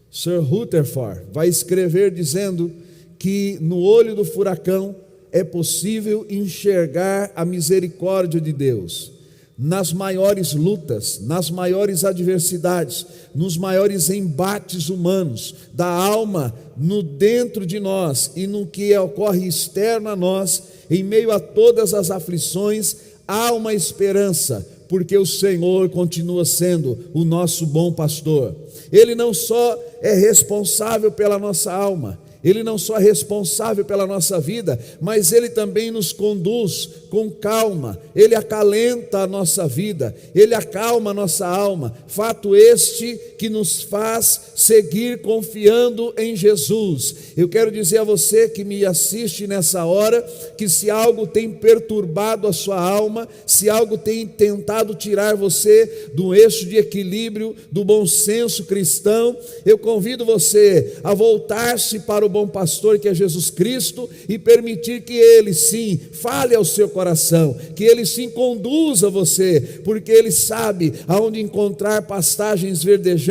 Sir Rutherford, vai escrever dizendo que no olho do furacão é possível enxergar a misericórdia de Deus. Nas maiores lutas, nas maiores adversidades, nos maiores embates humanos, da alma, no dentro de nós e no que ocorre externo a nós, em meio a todas as aflições, há uma esperança, porque o Senhor continua sendo o nosso bom pastor. Ele não só é responsável pela nossa alma, Ele não só é responsável pela nossa vida, mas Ele também nos conduz com calma, Ele acalenta a nossa vida, Ele acalma a nossa alma, fato este que nos faz seguir confiando em Jesus. Eu quero dizer a você que me assiste nessa hora, que se algo tem perturbado a sua alma, se algo tem tentado tirar você do eixo de equilíbrio, do bom senso cristão, eu convido você a voltar-se para o bom pastor que é Jesus Cristo e permitir que Ele sim fale ao seu coração, que Ele sim conduza você, porque Ele sabe aonde encontrar pastagens verdejantes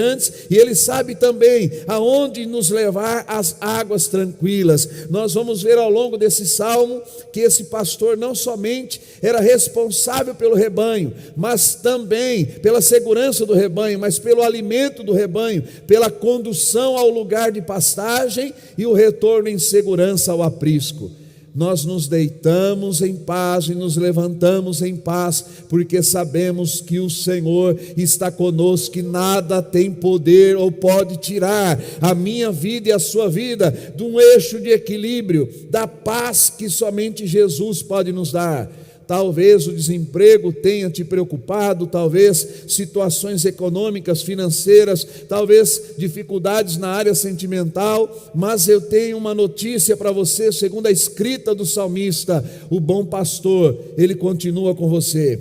e Ele sabe também aonde nos levar às águas tranquilas. Nós vamos ver ao longo desse salmo que esse pastor não somente era responsável pelo rebanho, mas também pela segurança do rebanho, mas pelo alimento do rebanho, pela condução ao lugar de pastagem e o retorno em segurança ao aprisco. Nós nos deitamos em paz e nos levantamos em paz, porque sabemos que o Senhor está conosco, que nada tem poder ou pode tirar a minha vida e a sua vida de um eixo de equilíbrio, da paz que somente Jesus pode nos dar. Talvez o desemprego tenha te preocupado, talvez situações econômicas, financeiras, talvez dificuldades na área sentimental, mas eu tenho uma notícia para você, segundo a escrita do salmista: o bom pastor, ele continua com você.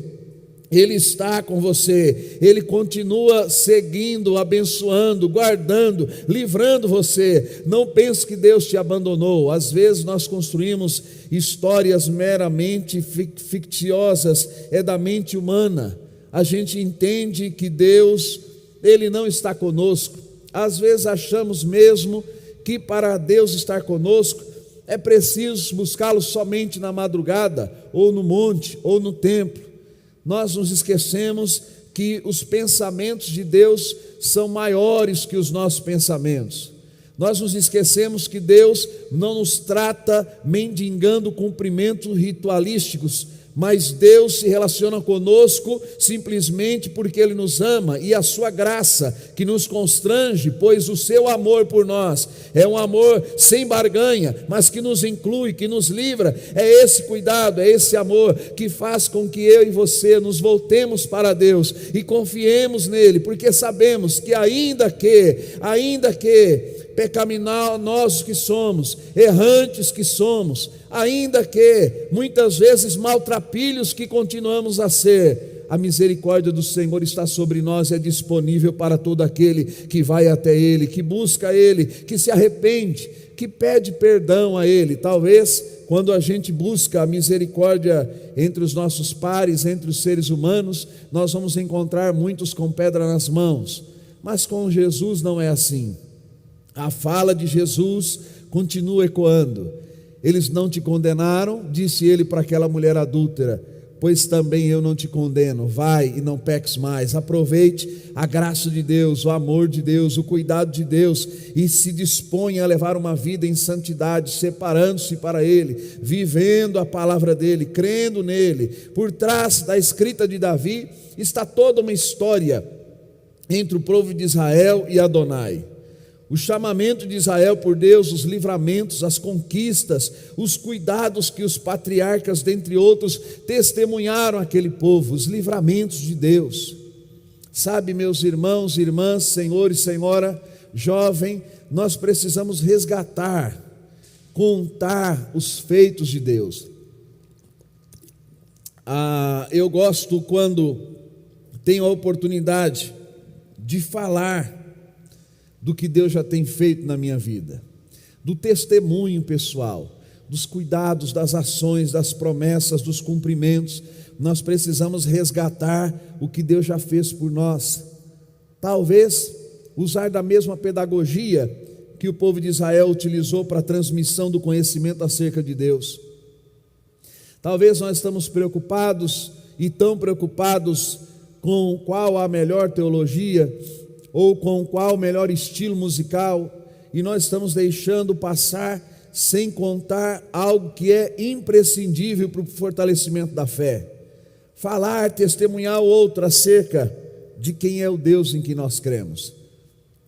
Ele está com você, Ele continua seguindo, abençoando, guardando, livrando você. Não pense que Deus te abandonou. Às vezes nós construímos histórias meramente ficciosas, é da mente humana. A gente entende que Deus, Ele não está conosco. Às vezes achamos mesmo que para Deus estar conosco é preciso buscá-lo somente na madrugada, ou no monte, ou no templo. Nós nos esquecemos que os pensamentos de Deus são maiores que os nossos pensamentos. Nós nos esquecemos que Deus não nos trata mendigando cumprimentos ritualísticos, mas Deus se relaciona conosco simplesmente porque Ele nos ama, e a sua graça que nos constrange, pois o seu amor por nós é um amor sem barganha, mas que nos inclui, que nos livra. É esse cuidado, é esse amor que faz com que eu e você nos voltemos para Deus e confiemos nele, porque sabemos que ainda que pecaminosos que somos, errantes que somos, ainda que muitas vezes maltrapilhos que continuamos a ser, a misericórdia do Senhor está sobre nós, é disponível para todo aquele que vai até Ele, que busca Ele, que se arrepende, que pede perdão a Ele. Talvez quando a gente busca a misericórdia entre os nossos pares, entre os seres humanos, nós vamos encontrar muitos com pedra nas mãos, mas com Jesus não é assim. A fala de Jesus continua ecoando. Eles não te condenaram, disse ele para aquela mulher adúltera, pois também eu não te condeno. Vai e não peques mais. Aproveite a graça de Deus, o amor de Deus, o cuidado de Deus, e se disponha a levar uma vida em santidade, separando-se para Ele, vivendo a palavra dEle, crendo nele. Por trás da escrita de Davi está toda uma história entre o povo de Israel e Adonai. O chamamento de Israel por Deus, os livramentos, as conquistas, os cuidados que os patriarcas, dentre outros, testemunharam àquele povo, os livramentos de Deus. Sabe, meus irmãos e irmãs, senhor e senhora, jovem, nós precisamos resgatar, contar os feitos de Deus. Eu gosto quando tenho a oportunidade de falar do que Deus já tem feito na minha vida, do testemunho pessoal, dos cuidados, das ações, das promessas, dos cumprimentos. Nós precisamos resgatar o que Deus já fez por nós. Talvez usar da mesma pedagogia que o povo de Israel utilizou para a transmissão do conhecimento acerca de Deus. Talvez nós estamos preocupados e tão preocupados com qual a melhor teologia, ou com qual o melhor estilo musical, e nós estamos deixando passar sem contar algo que é imprescindível para o fortalecimento da fé. Falar, testemunhar ao outro acerca de quem é o Deus em que nós cremos.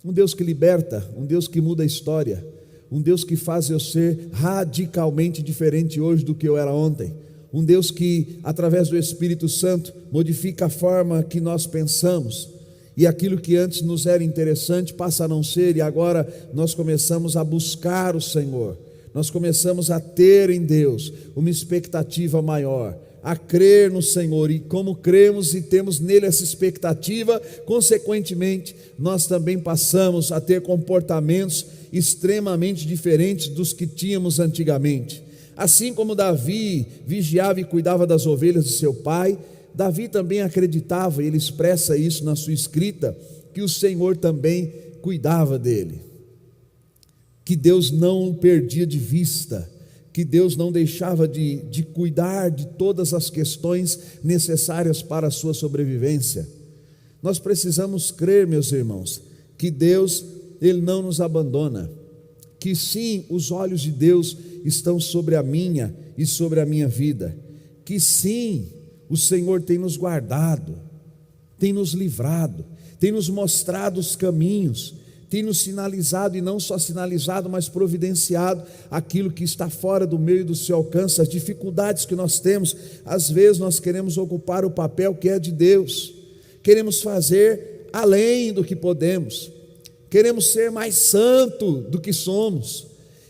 Um Deus que liberta, um Deus que muda a história, um Deus que faz eu ser radicalmente diferente hoje do que eu era ontem, um Deus que, através do Espírito Santo, modifica a forma que nós pensamos, e aquilo que antes nos era interessante passa a não ser, e agora nós começamos a buscar o Senhor, nós começamos a ter em Deus uma expectativa maior, a crer no Senhor, e como cremos e temos nele essa expectativa, consequentemente nós também passamos a ter comportamentos extremamente diferentes dos que tínhamos antigamente. Assim como Davi vigiava e cuidava das ovelhas de seu pai, Davi também acreditava, e ele expressa isso na sua escrita, que o Senhor também cuidava dele, que Deus não o perdia de vista, que Deus não deixava de cuidar de todas as questões necessárias para a sua sobrevivência. Nós precisamos crer, meus irmãos, que Deus, Ele não nos abandona, que sim, os olhos de Deus estão sobre a minha e sobre a minha vida, que sim, o Senhor tem nos guardado, tem nos livrado, tem nos mostrado os caminhos, tem nos sinalizado, e não só sinalizado, mas providenciado aquilo que está fora do meu e do seu alcance, as dificuldades que nós temos. Às vezes nós queremos ocupar o papel que é de Deus, queremos fazer além do que podemos, queremos ser mais santo do que somos,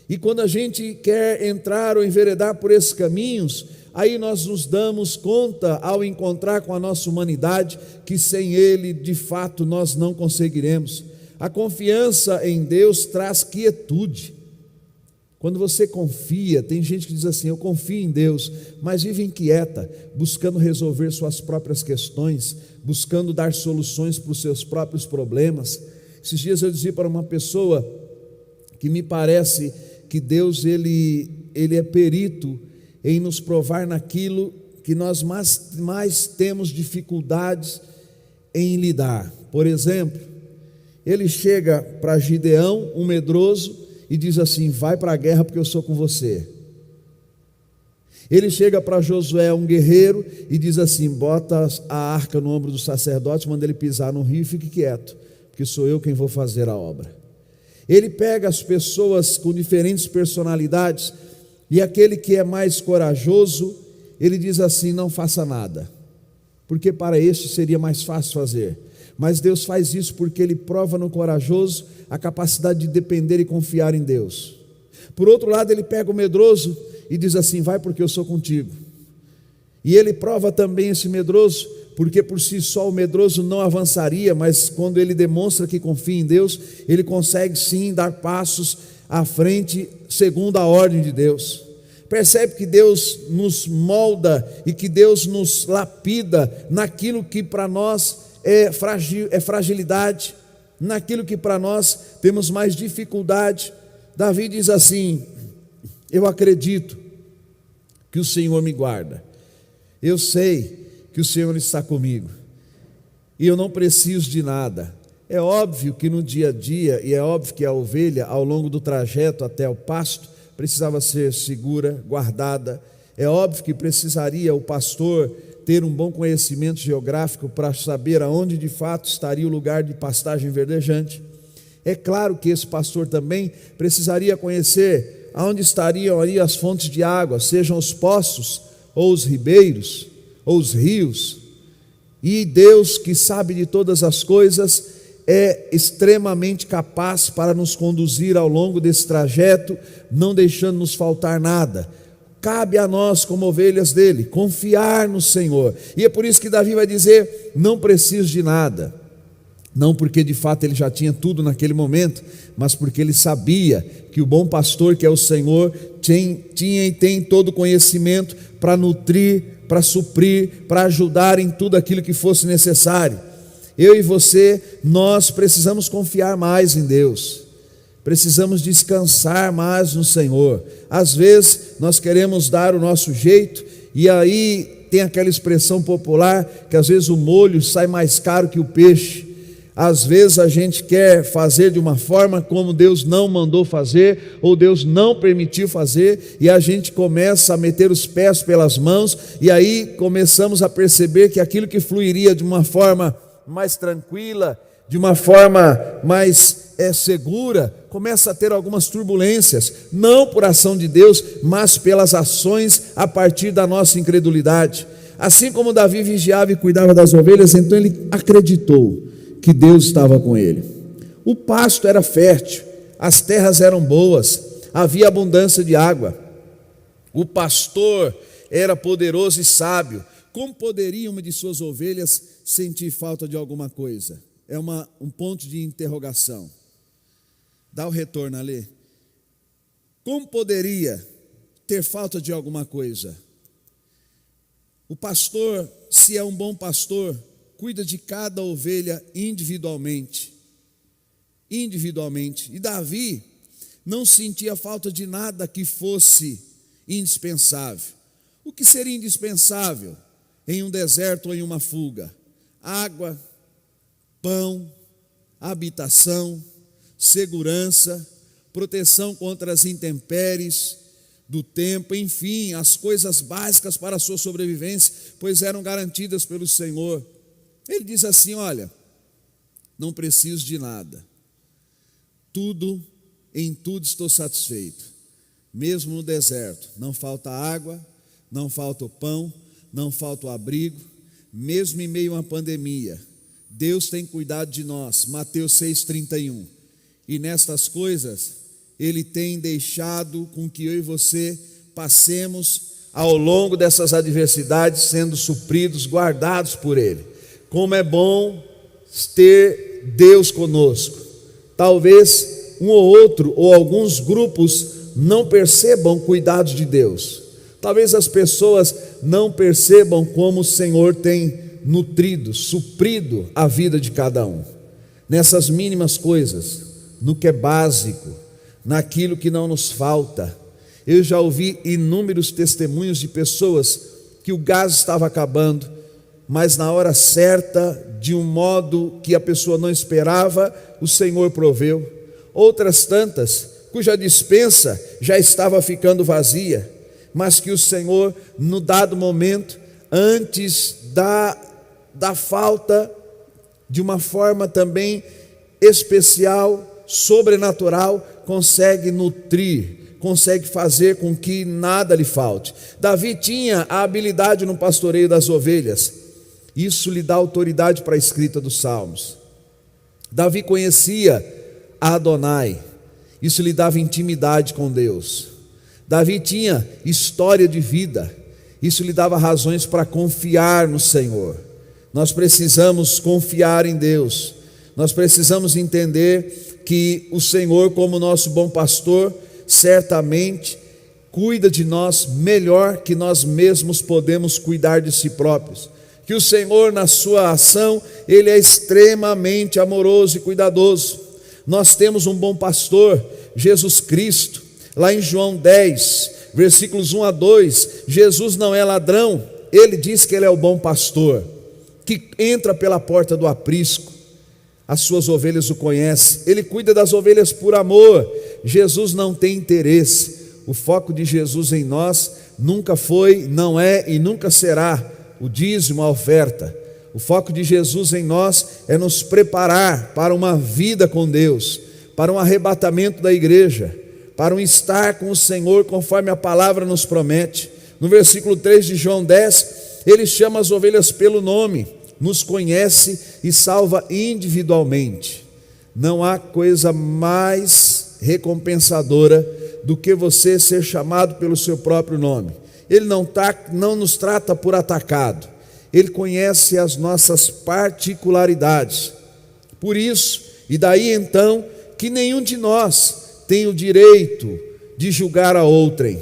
e quando a gente quer entrar ou enveredar por esses caminhos, aí nós nos damos conta, ao encontrar com a nossa humanidade, que sem Ele, de fato, nós não conseguiremos. A confiança em Deus traz quietude. Quando você confia, tem gente que diz assim: eu confio em Deus, mas vive inquieta, buscando resolver suas próprias questões, buscando dar soluções para os seus próprios problemas. Esses dias eu dizia para uma pessoa que me parece que Deus ele é perito em nos provar naquilo que nós mais temos dificuldades em lidar. Por exemplo, ele chega para Gideão, um medroso, e diz assim: vai para a guerra porque eu sou com você. Ele chega para Josué, um guerreiro, e diz assim: bota a arca no ombro do sacerdote, manda ele pisar no rio e fique quieto, porque sou eu quem vou fazer a obra. Ele pega as pessoas com diferentes personalidades, e aquele que é mais corajoso, ele diz assim: não faça nada, porque para este seria mais fácil fazer. Mas Deus faz isso porque Ele prova no corajoso a capacidade de depender e confiar em Deus. Por outro lado, Ele pega o medroso e diz assim: vai porque eu sou contigo. E Ele prova também esse medroso, porque por si só o medroso não avançaria, mas quando ele demonstra que confia em Deus, ele consegue sim dar passos à frente segundo a ordem de Deus. Percebe que Deus nos molda e que Deus nos lapida naquilo que para nós é fragilidade, naquilo que para nós temos mais dificuldade. Davi diz assim: eu acredito que o Senhor me guarda, Eu sei que o Senhor está comigo e eu não preciso de nada. É óbvio que no dia a dia, e é óbvio que a ovelha, ao longo do trajeto até o pasto, precisava ser segura, guardada. É óbvio que precisaria o pastor ter um bom conhecimento geográfico para saber aonde de fato estaria o lugar de pastagem verdejante. É claro que esse pastor também precisaria conhecer aonde estariam ali as fontes de água, sejam os poços, ou os ribeiros, ou os rios. E Deus, que sabe de todas as coisas, é extremamente capaz para nos conduzir ao longo desse trajeto, não deixando nos faltar nada. Cabe a nós, como ovelhas dele, confiar no Senhor. E é por isso que Davi vai dizer: não preciso de nada. Não porque de fato ele já tinha tudo naquele momento, mas porque ele sabia que o bom pastor, que é o Senhor, tinha e tem todo o conhecimento para nutrir, para suprir, para ajudar em tudo aquilo que fosse necessário. Eu e você, nós precisamos confiar mais em Deus, precisamos descansar mais no Senhor. Às vezes nós queremos dar o nosso jeito, e aí tem aquela expressão popular que às vezes o molho sai mais caro que o peixe. Às vezes a gente quer fazer de uma forma como Deus não mandou fazer, ou Deus não permitiu fazer, e a gente começa a meter os pés pelas mãos, e aí começamos a perceber que aquilo que fluiria de uma forma mais tranquila, de uma forma mais segura, começa a ter algumas turbulências, não por ação de Deus, mas pelas ações a partir da nossa incredulidade. Assim como Davi vigiava e cuidava das ovelhas, então ele acreditou que Deus estava com ele. O pasto era fértil, as terras eram boas, havia abundância de água. O pastor era poderoso e sábio. Como poderia uma de suas ovelhas sentir falta de alguma coisa? É um ponto de interrogação. Dá o retorno ali. Como poderia ter falta de alguma coisa? O pastor, se é um bom pastor, cuida de cada ovelha individualmente. E Davi não sentia falta de nada que fosse indispensável. O que seria indispensável em um deserto ou em uma fuga? Água, pão, habitação, segurança, proteção contra as intempéries do tempo, enfim, as coisas básicas para a sua sobrevivência, pois eram garantidas pelo Senhor. Ele diz assim: olha, não preciso de nada, em tudo estou satisfeito, mesmo no deserto, não falta água, não falta o pão, não falta o abrigo, mesmo em meio a uma pandemia, Deus tem cuidado de nós, Mateus 6,31, e nestas coisas, Ele tem deixado com que eu e você passemos ao longo dessas adversidades, sendo supridos, guardados por Ele. Como é bom ter Deus conosco. Talvez um ou outro, ou alguns grupos não percebam cuidados de Deus. Talvez as pessoas não percebam como o Senhor tem nutrido, suprido a vida de cada um. Nessas mínimas coisas, no que é básico, naquilo que não nos falta. Eu já ouvi inúmeros testemunhos de pessoas que o gás estava acabando, mas na hora certa, de um modo que a pessoa não esperava, o Senhor proveu. Outras tantas, cuja despensa já estava ficando vazia, mas que o Senhor, no dado momento, antes da falta, de uma forma também especial, sobrenatural, consegue nutrir, consegue fazer com que nada lhe falte. Davi tinha a habilidade no pastoreio das ovelhas. Isso lhe dá autoridade para a escrita dos salmos. Davi conhecia a Adonai. Isso lhe dava intimidade com Deus. Davi tinha história de vida. Isso lhe dava razões para confiar no Senhor. Nós precisamos confiar em Deus. Nós precisamos entender que o Senhor, como nosso bom pastor, certamente cuida de nós melhor que nós mesmos podemos cuidar de si próprios. Que o Senhor, na sua ação, Ele é extremamente amoroso e cuidadoso. Nós temos um bom pastor, Jesus Cristo. Lá em João 10, versículos 1 a 2, Jesus não é ladrão, Ele diz que Ele é o bom pastor, que entra pela porta do aprisco. As suas ovelhas o conhecem. Ele cuida das ovelhas por amor. Jesus não tem interesse. O foco de Jesus em nós nunca foi, não é e nunca será o dízimo, a oferta. O foco de Jesus em nós é nos preparar para uma vida com Deus, para um arrebatamento da igreja, para um estar com o Senhor conforme a palavra nos promete. No versículo 3 de João 10, ele chama as ovelhas pelo nome, nos conhece e salva individualmente. Não há coisa mais recompensadora do que você ser chamado pelo seu próprio nome. Ele não nos trata por atacado. Ele conhece as nossas particularidades. Por isso, e daí então, que nenhum de nós tem o direito de julgar a outrem.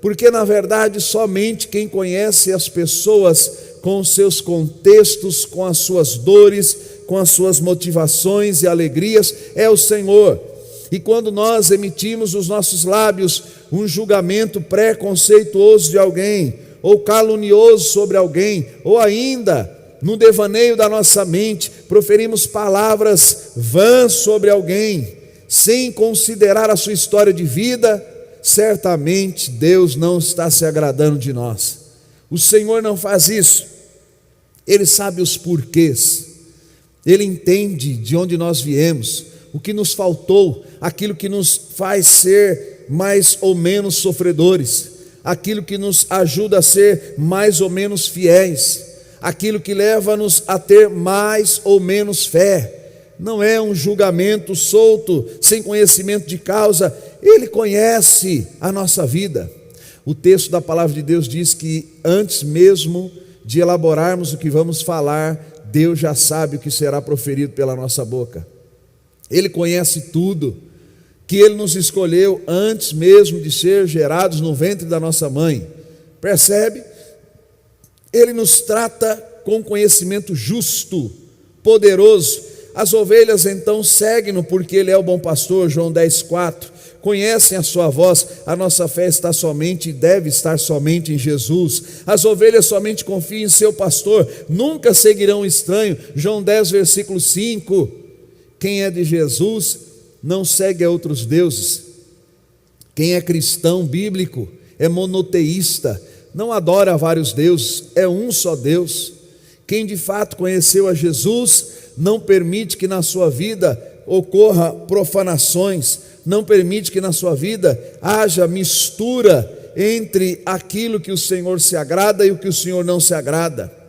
Porque na verdade somente quem conhece as pessoas com os seus contextos, com as suas dores, com as suas motivações e alegrias, é o Senhor. E quando nós emitimos os nossos lábios um julgamento preconceituoso de alguém, ou calunioso sobre alguém, ou ainda, no devaneio da nossa mente, proferimos palavras vãs sobre alguém, sem considerar a sua história de vida, certamente Deus não está se agradando de nós. O Senhor não faz isso. Ele sabe os porquês. Ele entende de onde nós viemos, o que nos faltou, aquilo que nos faz ser mais ou menos sofredores, aquilo que nos ajuda a ser mais ou menos fiéis, aquilo que leva-nos a ter mais ou menos fé. Não é um julgamento solto, sem conhecimento de causa. Ele conhece a nossa vida. O texto da palavra de Deus diz que antes mesmo de elaborarmos o que vamos falar, Deus já sabe o que será proferido pela nossa boca. Ele conhece tudo, que Ele nos escolheu antes mesmo de ser gerados no ventre da nossa mãe. Percebe? Ele nos trata com conhecimento justo, poderoso. As ovelhas então seguem-no porque Ele é o bom pastor, João 10,4. Conhecem a sua voz, a nossa fé está somente e deve estar somente em Jesus. As ovelhas somente confiam em seu pastor, nunca seguirão o estranho, João 10, versículo 5. Quem é de Jesus não segue a outros deuses. Quem é cristão bíblico é monoteísta, não adora a vários deuses, é um só Deus. Quem de fato conheceu a Jesus não permite que na sua vida ocorra profanações, não permite que na sua vida haja mistura entre aquilo que o Senhor se agrada e o que o Senhor não se agrada.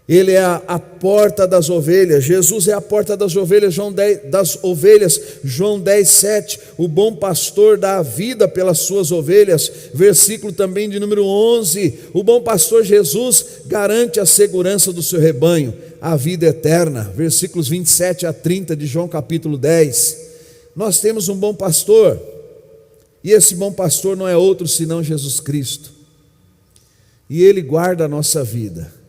Ele é a porta das ovelhas. Jesus é a porta das ovelhas, João 10, 7. O bom pastor dá a vida pelas suas ovelhas. Versículo também de número 11. O bom pastor Jesus garante a segurança do seu rebanho, a vida eterna. Versículos 27 a 30 de João capítulo 10. Nós temos um bom pastor, e esse bom pastor não é outro senão Jesus Cristo. E Ele guarda a nossa vida.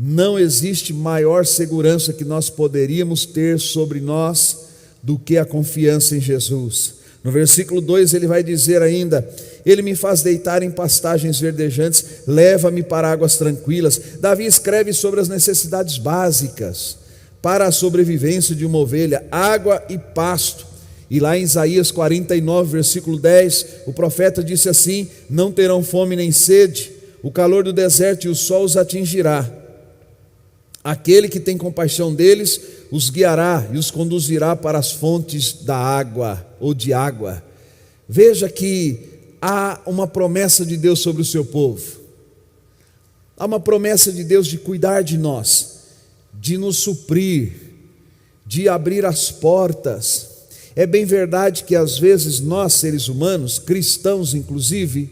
Não existe maior segurança que nós poderíamos ter sobre nós do que a confiança em Jesus. No versículo 2 ele vai dizer ainda: Ele me faz deitar em pastagens verdejantes, leva-me para águas tranquilas. Davi escreve sobre as necessidades básicas para a sobrevivência de uma ovelha: água e pasto. E lá em Isaías 49, versículo 10, o profeta disse assim: não terão fome nem sede, o calor do deserto e o sol os atingirá. Aquele que tem compaixão deles os guiará e os conduzirá para as fontes da água ou de água. Veja que há uma promessa de Deus sobre o seu povo. Há uma promessa de Deus de cuidar de nós, de nos suprir, de abrir as portas. É bem verdade que às vezes nós, seres humanos, cristãos inclusive,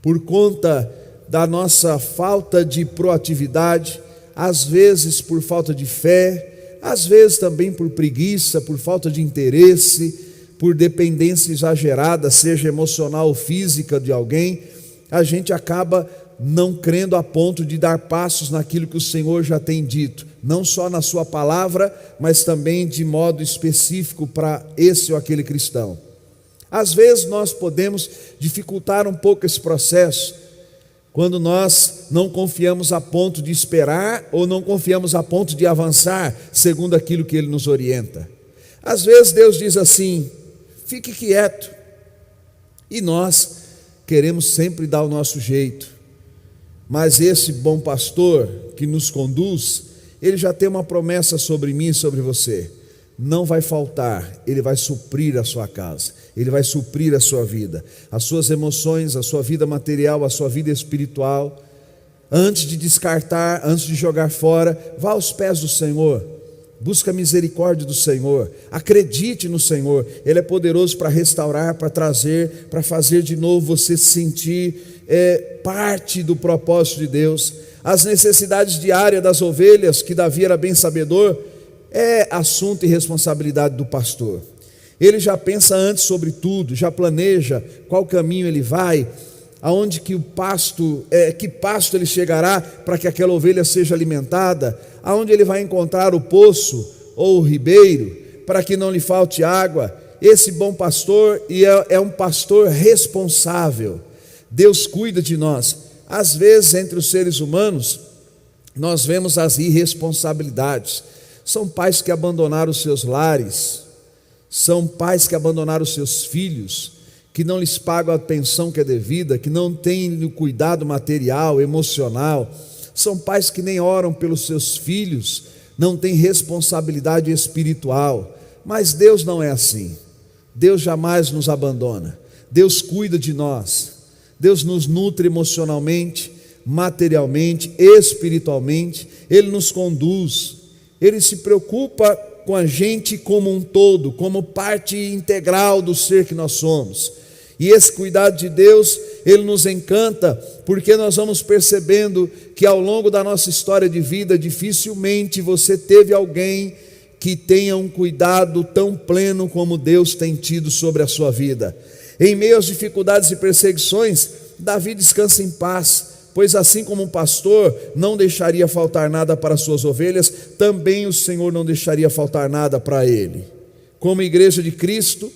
por conta da nossa falta de proatividade, às vezes por falta de fé, às vezes também por preguiça, por falta de interesse, por dependência exagerada, seja emocional ou física de alguém, a gente acaba não crendo a ponto de dar passos naquilo que o Senhor já tem dito, não só na sua palavra, mas também de modo específico para esse ou aquele cristão. Às vezes nós podemos dificultar um pouco esse processo, Quando nós não confiamos a ponto de esperar ou não confiamos a ponto de avançar segundo aquilo que Ele nos orienta. Às vezes Deus diz assim: fique quieto. E nós queremos sempre dar o nosso jeito. Mas esse bom pastor que nos conduz, ele já tem uma promessa sobre mim e sobre você. Não vai faltar, ele vai suprir a sua casa, ele vai suprir a sua vida, as suas emoções, a sua vida material, a sua vida espiritual. Antes de descartar, antes de jogar fora, vá aos pés do Senhor, busca a misericórdia do Senhor, acredite no Senhor. Ele é poderoso para restaurar, para trazer, para fazer de novo você se sentir parte do propósito de Deus. As necessidades diárias das ovelhas, que Davi era bem sabedor, é assunto e responsabilidade do pastor. Ele já pensa antes sobre tudo, já planeja qual caminho ele vai, aonde que que pasto ele chegará para que aquela ovelha seja alimentada, aonde ele vai encontrar o poço ou o ribeiro, para que não lhe falte água. Esse bom pastor é um pastor responsável. Deus cuida de nós. Às vezes, entre os seres humanos, nós vemos as irresponsabilidades. São pais que abandonaram os seus lares, são pais que abandonaram os seus filhos, que não lhes pagam a pensão que é devida, que não têm o cuidado material, emocional. São pais que nem oram pelos seus filhos, não têm responsabilidade espiritual. Mas Deus não é assim. Deus jamais nos abandona. Deus cuida de nós. Deus nos nutre emocionalmente, materialmente, espiritualmente. Ele nos conduz. Ele se preocupa com a gente como um todo, como parte integral do ser que nós somos. E esse cuidado de Deus, Ele nos encanta, porque nós vamos percebendo que ao longo da nossa história de vida, dificilmente você teve alguém que tenha um cuidado tão pleno como Deus tem tido sobre a sua vida. Em meio às dificuldades e perseguições, Davi descansa em paz, pois assim como um pastor não deixaria faltar nada para suas ovelhas, também o Senhor não deixaria faltar nada para ele. Como igreja de Cristo,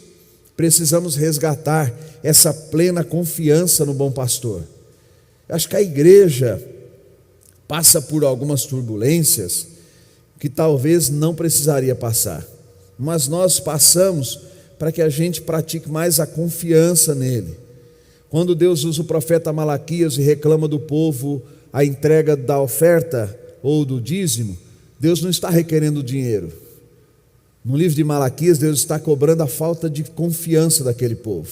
precisamos resgatar essa plena confiança no bom pastor. Acho que a igreja passa por algumas turbulências que talvez não precisaria passar, mas nós passamos para que a gente pratique mais a confiança nele. Quando Deus usa o profeta Malaquias e reclama do povo a entrega da oferta ou do dízimo, Deus não está requerendo dinheiro. No livro de Malaquias, Deus está cobrando a falta de confiança daquele povo.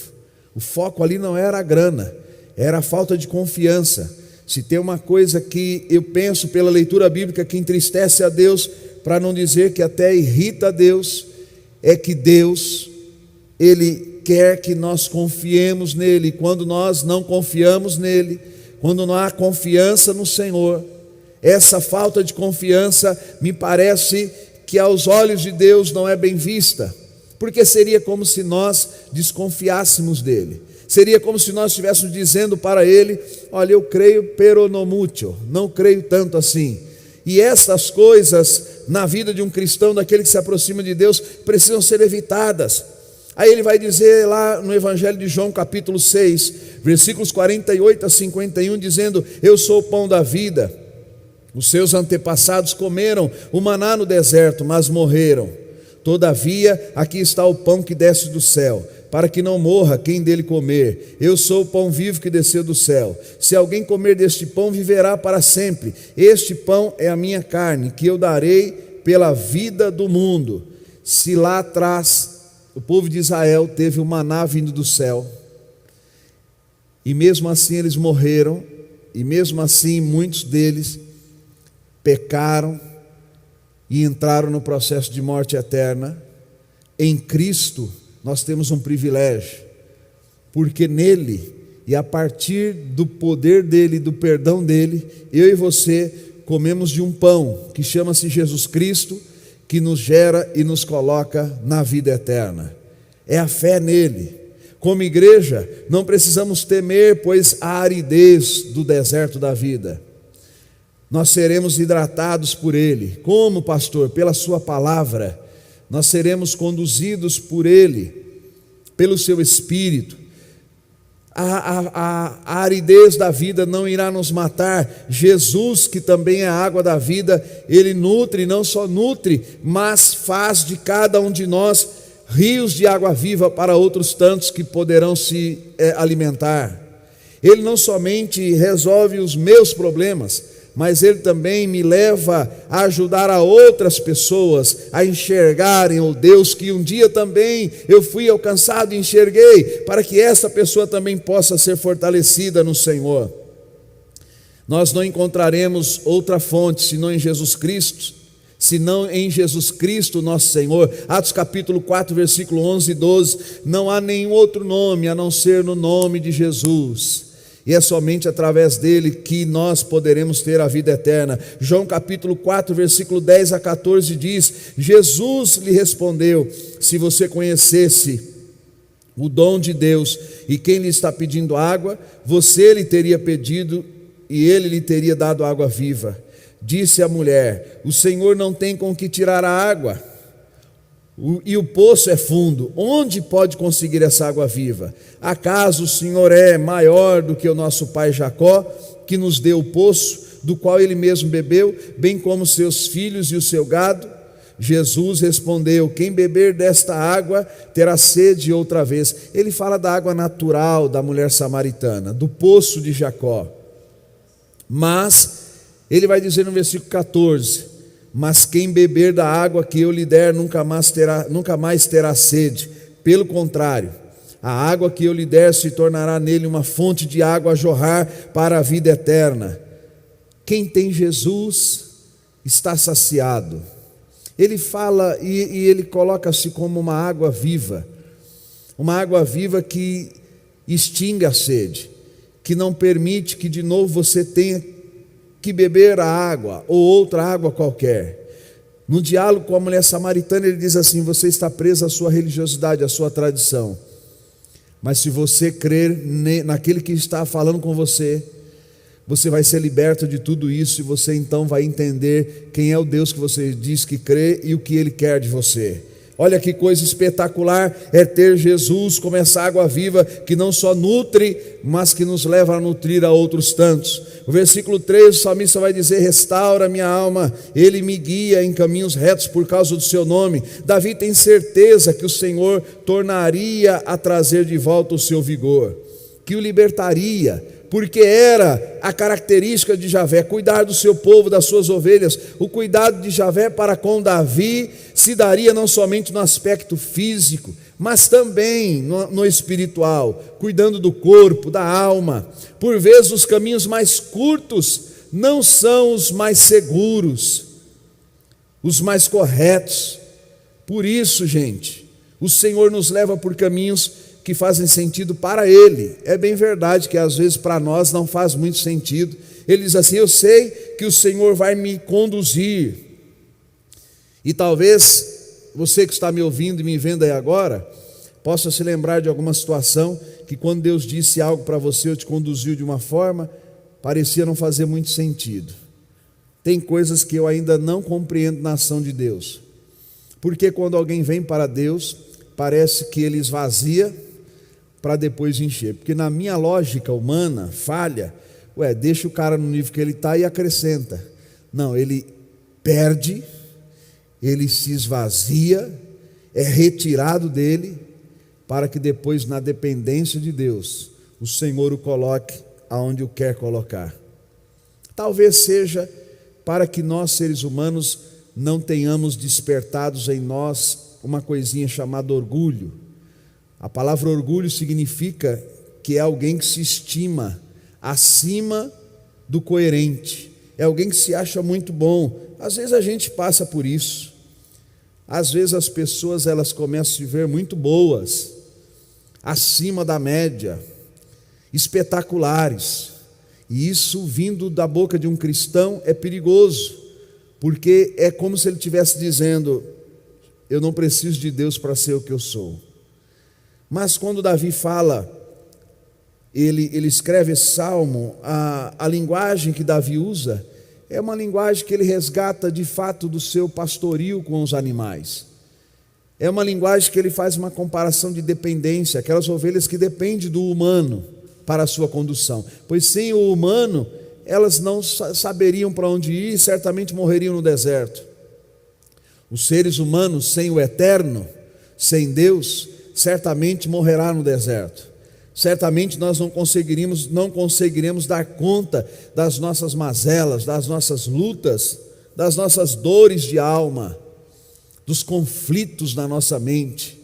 O foco ali não era a grana, era a falta de confiança. Se tem uma coisa que eu penso pela leitura bíblica que entristece a Deus, para não dizer que até irrita a Deus, é que Deus, Ele quer que nós confiemos nele. Quando nós não confiamos nele, quando não há confiança no Senhor, essa falta de confiança me parece que aos olhos de Deus não é bem vista, porque seria como se nós desconfiássemos dele, seria como se nós estivéssemos dizendo para ele: olha, eu creio pero no mucho, não creio tanto assim. E essas coisas na vida de um cristão, daquele que se aproxima de Deus, precisam ser evitadas. Aí ele vai dizer lá no Evangelho de João capítulo 6, versículos 48 a 51, dizendo: eu sou o pão da vida. Os seus antepassados comeram o maná no deserto, mas morreram. Todavia, aqui está o pão que desce do céu, para que não morra quem dele comer. Eu sou o pão vivo que desceu do céu. Se alguém comer deste pão, viverá para sempre. Este pão é a minha carne, que eu darei pela vida do mundo. Se lá atrás o povo de Israel teve o maná vindo do céu, e mesmo assim eles morreram, e mesmo assim muitos deles pecaram e entraram no processo de morte eterna. Em Cristo nós temos um privilégio, porque nele e a partir do poder dele, do perdão dele, eu e você comemos de um pão que chama-se Jesus Cristo, que nos gera e nos coloca na vida eterna. É a fé nele. Como igreja, não precisamos temer, pois a aridez do deserto da vida. Nós seremos hidratados por ele. Como, pastor? Pela sua palavra. Nós seremos conduzidos por ele, pelo seu Espírito. a aridez da vida não irá nos matar. Jesus, que também é a água da vida, Ele nutre, não só nutre, mas faz de cada um de nós rios de água viva para outros tantos que poderão se alimentar. Ele não somente resolve os meus problemas, mas Ele também me leva a ajudar a outras pessoas a enxergarem o Deus que um dia também eu fui alcançado e enxerguei, para que essa pessoa também possa ser fortalecida no Senhor. Nós não encontraremos outra fonte senão em Jesus Cristo, nosso Senhor. Atos capítulo 4, versículo 11 e 12, não há nenhum outro nome a não ser no nome de Jesus. E é somente através dele que nós poderemos ter a vida eterna. João capítulo 4, versículo 10 a 14 diz: Jesus lhe respondeu: se você conhecesse o dom de Deus e quem lhe está pedindo água, você lhe teria pedido e ele lhe teria dado água viva. Disse a mulher: o Senhor não tem com que tirar a água, e o poço é fundo, onde pode conseguir essa água viva? Acaso o Senhor é maior do que o nosso pai Jacó, que nos deu o poço, do qual ele mesmo bebeu, bem como seus filhos e o seu gado? Jesus respondeu: quem beber desta água terá sede outra vez. Ele fala da água natural da mulher samaritana, do poço de Jacó. Mas ele vai dizer no versículo 14: mas quem beber da água que eu lhe der nunca mais terá sede. Pelo contrário, a água que eu lhe der se tornará nele uma fonte de água a jorrar para a vida eterna. Quem tem Jesus está saciado. Ele fala e ele coloca-se como uma água viva que extingue a sede, que não permite que de novo você tenha que beber a água ou outra água qualquer. No diálogo com a mulher samaritana, ele diz assim: você está preso à sua religiosidade, à sua tradição, mas se você crer naquele que está falando com você, você vai ser liberto de tudo isso, e você então vai entender quem é o Deus que você diz que crê e o que Ele quer de você. Olha que coisa espetacular é ter Jesus como essa água viva que não só nutre, mas que nos leva a nutrir a outros tantos. O versículo 3, o salmista vai dizer: restaura minha alma, Ele me guia em caminhos retos por causa do seu nome. Davi tem certeza que o Senhor tornaria a trazer de volta o seu vigor, que o libertaria, porque era a característica de Javé, cuidar do seu povo, das suas ovelhas. O cuidado de Javé para com Davi se daria não somente no aspecto físico, mas também no espiritual, cuidando do corpo, da alma. Por vezes os caminhos mais curtos não são os mais seguros, os mais corretos. Por isso, gente, o Senhor nos leva por caminhos que fazem sentido para Ele. É bem verdade que às vezes para nós não faz muito sentido. Ele diz assim: eu sei que o Senhor vai me conduzir. E talvez você que está me ouvindo e me vendo aí agora possa se lembrar de alguma situação que, quando Deus disse algo para você ou te conduziu de uma forma, parecia não fazer muito sentido. Tem coisas que eu ainda não compreendo na ação de Deus, porque quando alguém vem para Deus, parece que Ele esvazia para depois encher, porque na minha lógica humana, falha, deixa o cara no nível que ele está e acrescenta. Não, ele perde, ele se esvazia, é retirado dele, para que depois, na dependência de Deus, o Senhor o coloque aonde o quer colocar. Talvez seja para que nós, seres humanos, não tenhamos despertados em nós uma coisinha chamada orgulho. A palavra orgulho significa que é alguém que se estima acima do coerente, é alguém que se acha muito bom. Às vezes a gente passa por isso. Às vezes as pessoas elas começam a se ver muito boas, acima da média, espetaculares, e isso vindo da boca de um cristão é perigoso, porque é como se ele estivesse dizendo: eu não preciso de Deus para ser o que eu sou. Mas quando Davi fala, ele escreve esse salmo, a linguagem que Davi usa é uma linguagem que ele resgata de fato do seu pastorio com os animais. É uma linguagem que ele faz uma comparação de dependência, aquelas ovelhas que dependem do humano para a sua condução. Pois sem o humano, elas não saberiam para onde ir e certamente morreriam no deserto. Os seres humanos sem o eterno, sem Deus, certamente morrerá no deserto. Certamente nós não conseguiremos dar conta das nossas mazelas, das nossas lutas, das nossas dores de alma, dos conflitos na nossa mente.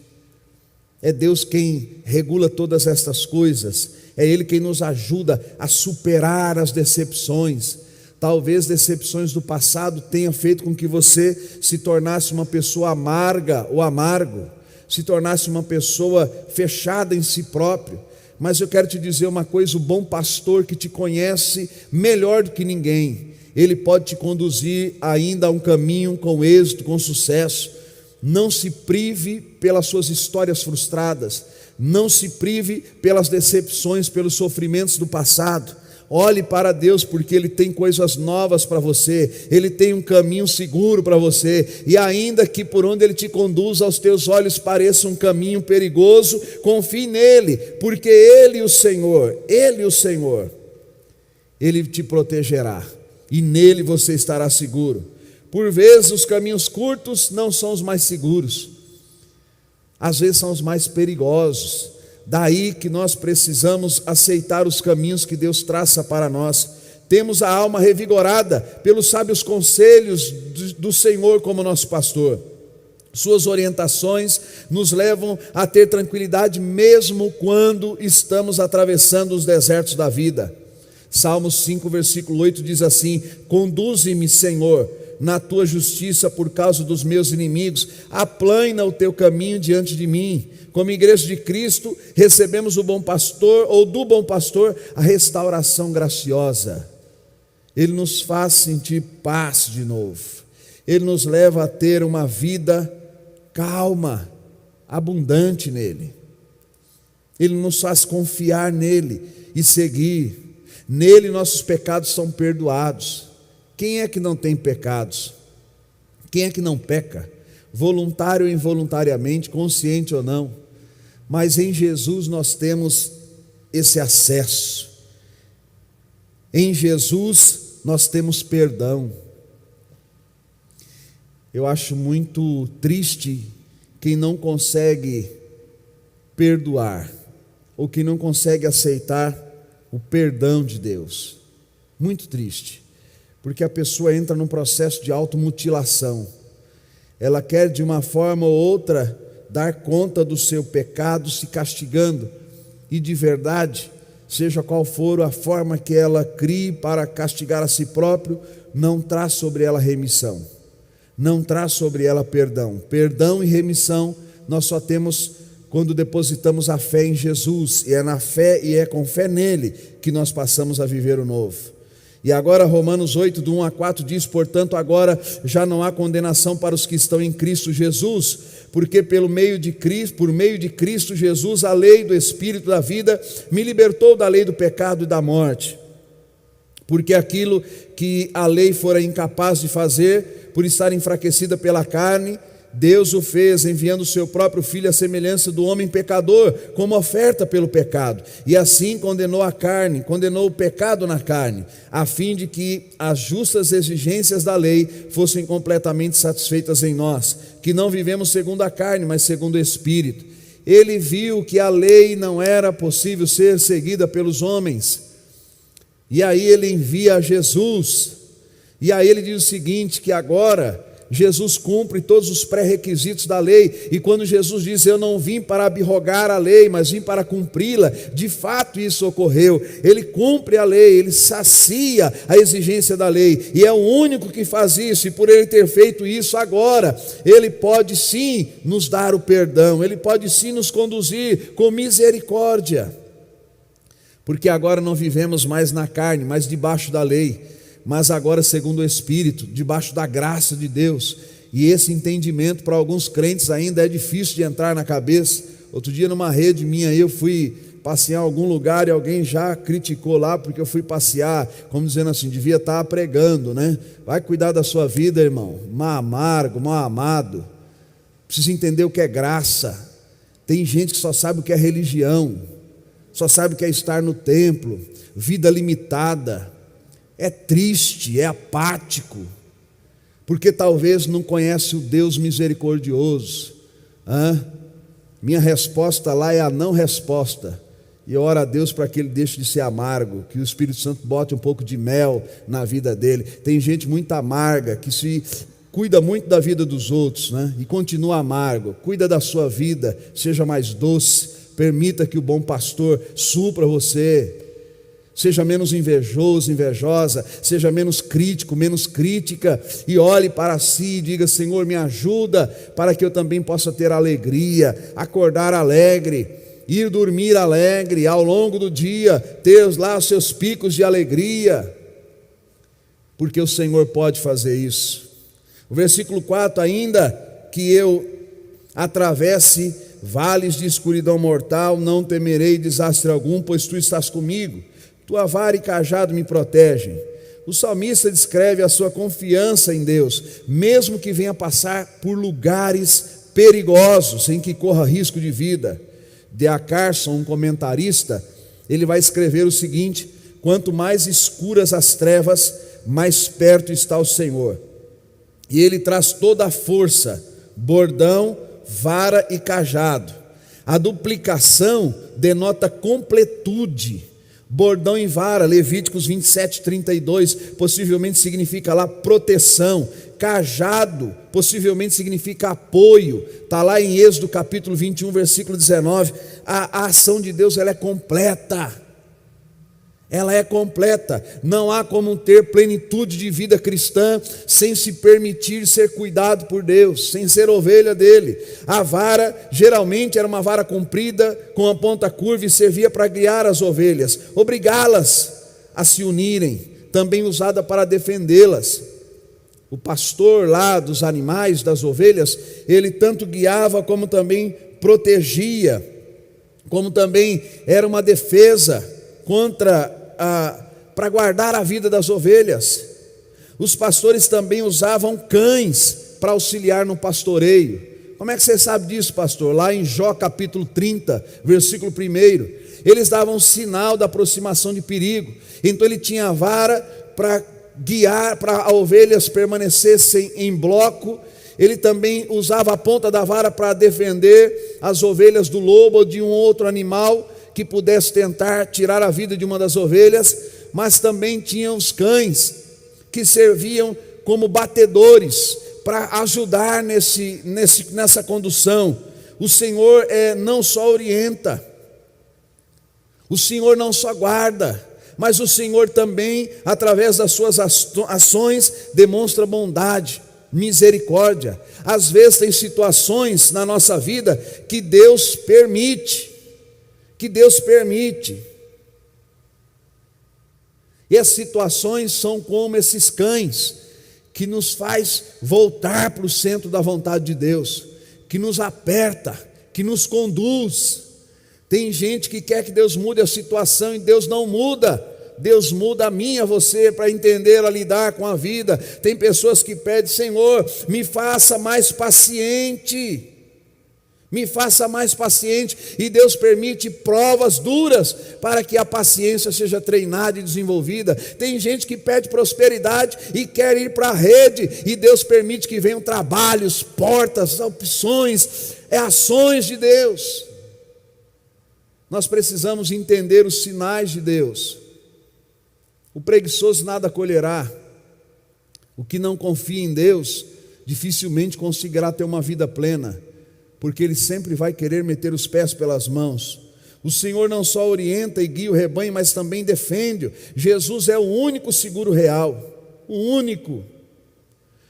É Deus quem regula todas estas coisas, é Ele quem nos ajuda a superar as decepções. Talvez decepções do passado tenham feito com que você se tornasse uma pessoa amarga ou amargo, se tornasse uma pessoa fechada em si próprio. Mas eu quero te dizer uma coisa: o bom pastor que te conhece melhor do que ninguém, ele pode te conduzir ainda a um caminho com êxito, com sucesso. Não se prive pelas suas histórias frustradas, não se prive pelas decepções, pelos sofrimentos do passado. Olhe para Deus, porque Ele tem coisas novas para você, Ele tem um caminho seguro para você, e ainda que por onde Ele te conduza aos teus olhos pareça um caminho perigoso, confie nele, porque Ele o Senhor, Ele te protegerá, e nele você estará seguro. Por vezes os caminhos curtos não são os mais seguros, às vezes são os mais perigosos. Daí que nós precisamos aceitar os caminhos que Deus traça para nós. Temos a alma revigorada pelos sábios conselhos do Senhor como nosso pastor. Suas orientações nos levam a ter tranquilidade mesmo quando estamos atravessando os desertos da vida. Salmos 5, versículo 8 diz assim: conduze-me, Senhor, na tua justiça por causa dos meus inimigos, aplana o teu caminho diante de mim. Como igreja de Cristo, recebemos do bom pastor a restauração graciosa. Ele nos faz sentir paz de novo. Ele nos leva a ter uma vida calma, abundante nele. Ele nos faz confiar nele e seguir. Nele nossos pecados são perdoados. Quem é que não tem pecados? Quem é que não peca? Voluntário ou involuntariamente, consciente ou não. Mas em Jesus nós temos esse acesso. Em Jesus nós temos perdão. Eu acho muito triste quem não consegue perdoar, ou quem não consegue aceitar o perdão de Deus. Muito triste, porque a pessoa entra num processo de automutilação. Ela quer de uma forma ou outra dar conta do seu pecado, se castigando, e de verdade, seja qual for a forma que ela crie para castigar a si próprio, não traz sobre ela remissão, não traz sobre ela perdão. Perdão e remissão nós só temos quando depositamos a fé em Jesus, e é na fé e é com fé nele que nós passamos a viver o novo. E agora Romanos 8, do 1 a 4 diz: portanto agora já não há condenação para os que estão em Cristo Jesus, porque por meio de Cristo Jesus, a lei do Espírito da vida me libertou da lei do pecado e da morte. Porque aquilo que a lei fora incapaz de fazer, por estar enfraquecida pela carne, Deus o fez, enviando o seu próprio Filho à semelhança do homem pecador, como oferta pelo pecado, e assim condenou o pecado na carne, a fim de que as justas exigências da lei fossem completamente satisfeitas em nós, que não vivemos segundo a carne, mas segundo o Espírito. Ele viu que a lei não era possível ser seguida pelos homens, e aí ele envia Jesus, e aí ele diz o seguinte, que agora Jesus cumpre todos os pré-requisitos da lei, e quando Jesus diz: eu não vim para abrogar a lei, mas vim para cumpri-la, de fato isso ocorreu. Ele cumpre a lei, ele sacia a exigência da lei, e é o único que faz isso, e por ele ter feito isso agora, ele pode sim nos dar o perdão, ele pode sim nos conduzir com misericórdia, porque agora não vivemos mais na carne, mas debaixo da lei, mas agora segundo o Espírito, debaixo da graça de Deus. E esse entendimento para alguns crentes ainda é difícil de entrar na cabeça. Outro dia numa rede minha eu fui passear em algum lugar e alguém já criticou lá porque eu fui passear, como dizendo assim, devia estar pregando, né? Vai cuidar da sua vida, irmão, mal amargo, mal amado. Precisa entender o que é graça. Tem gente que só sabe o que é religião, só sabe o que é estar no templo, vida limitada, é triste, é apático, porque talvez não conhece o Deus misericordioso. Minha resposta lá é a não resposta, e eu oro a Deus para que ele deixe de ser amargo, que o Espírito Santo bote um pouco de mel na vida dele. Tem gente muito amarga, que se cuida muito da vida dos outros, e continua amargo. Cuida da sua vida, seja mais doce, permita que o bom pastor supra você. Seja menos invejoso, invejosa, seja menos crítico, menos crítica, e olhe para si e diga: Senhor, me ajuda para que eu também possa ter alegria, acordar alegre, ir dormir alegre, ao longo do dia ter lá os seus picos de alegria, porque o Senhor pode fazer isso. O versículo 4, ainda que eu atravesse vales de escuridão mortal, não temerei desastre algum, pois tu estás comigo. Tua vara e cajado me protegem. O salmista descreve a sua confiança em Deus, mesmo que venha passar por lugares perigosos, em que corra risco de vida. D.A. Carson, um comentarista, ele vai escrever o seguinte: quanto mais escuras as trevas, mais perto está o Senhor. E ele traz toda a força, bordão, vara e cajado. A duplicação denota completude. Bordão e vara, Levíticos 27:32, possivelmente significa lá proteção. Cajado, possivelmente significa apoio. Está lá em Êxodo capítulo 21, versículo 19. A ação de Deus, ela é completa. Ela é completa. Não há como ter plenitude de vida cristã sem se permitir ser cuidado por Deus, sem ser ovelha dele. A vara geralmente era uma vara comprida com a ponta curva e servia para guiar as ovelhas, obrigá-las a se unirem, também usada para defendê-las. O pastor lá dos animais, das ovelhas, ele tanto guiava como também protegia, como também era uma defesa para guardar a vida das ovelhas. Os pastores também usavam cães para auxiliar no pastoreio. Como é que você sabe disso, pastor? Lá em Jó capítulo 30, versículo 1, eles davam sinal da aproximação de perigo. Então ele tinha a vara para guiar, para as ovelhas permanecessem em bloco. Ele também usava a ponta da vara para defender as ovelhas do lobo ou de um outro animal que pudesse tentar tirar a vida de uma das ovelhas. Mas também tinha os cães, que serviam como batedores, para ajudar nessa condução. O Senhor não só orienta, o Senhor não só guarda, mas o Senhor também, através das suas ações, demonstra bondade, misericórdia. Às vezes tem situações na nossa vida que Deus permite, e as situações são como esses cães, que nos faz voltar para o centro da vontade de Deus, que nos aperta, que nos conduz. Tem gente que quer que Deus mude a situação e Deus não muda. Deus muda a mim e a você para entender a lidar com a vida. Tem pessoas que pedem: Senhor, me faça mais paciente. Me faça mais paciente, e Deus permite provas duras para que a paciência seja treinada e desenvolvida. Tem gente que pede prosperidade e quer ir para a rede, e Deus permite que venham trabalhos, portas, opções, ações de Deus. Nós precisamos entender os sinais de Deus. O preguiçoso nada colherá. O que não confia em Deus dificilmente conseguirá ter uma vida plena, porque ele sempre vai querer meter os pés pelas mãos. O Senhor não só orienta e guia o rebanho, mas também defende. Jesus é o único seguro real, o único.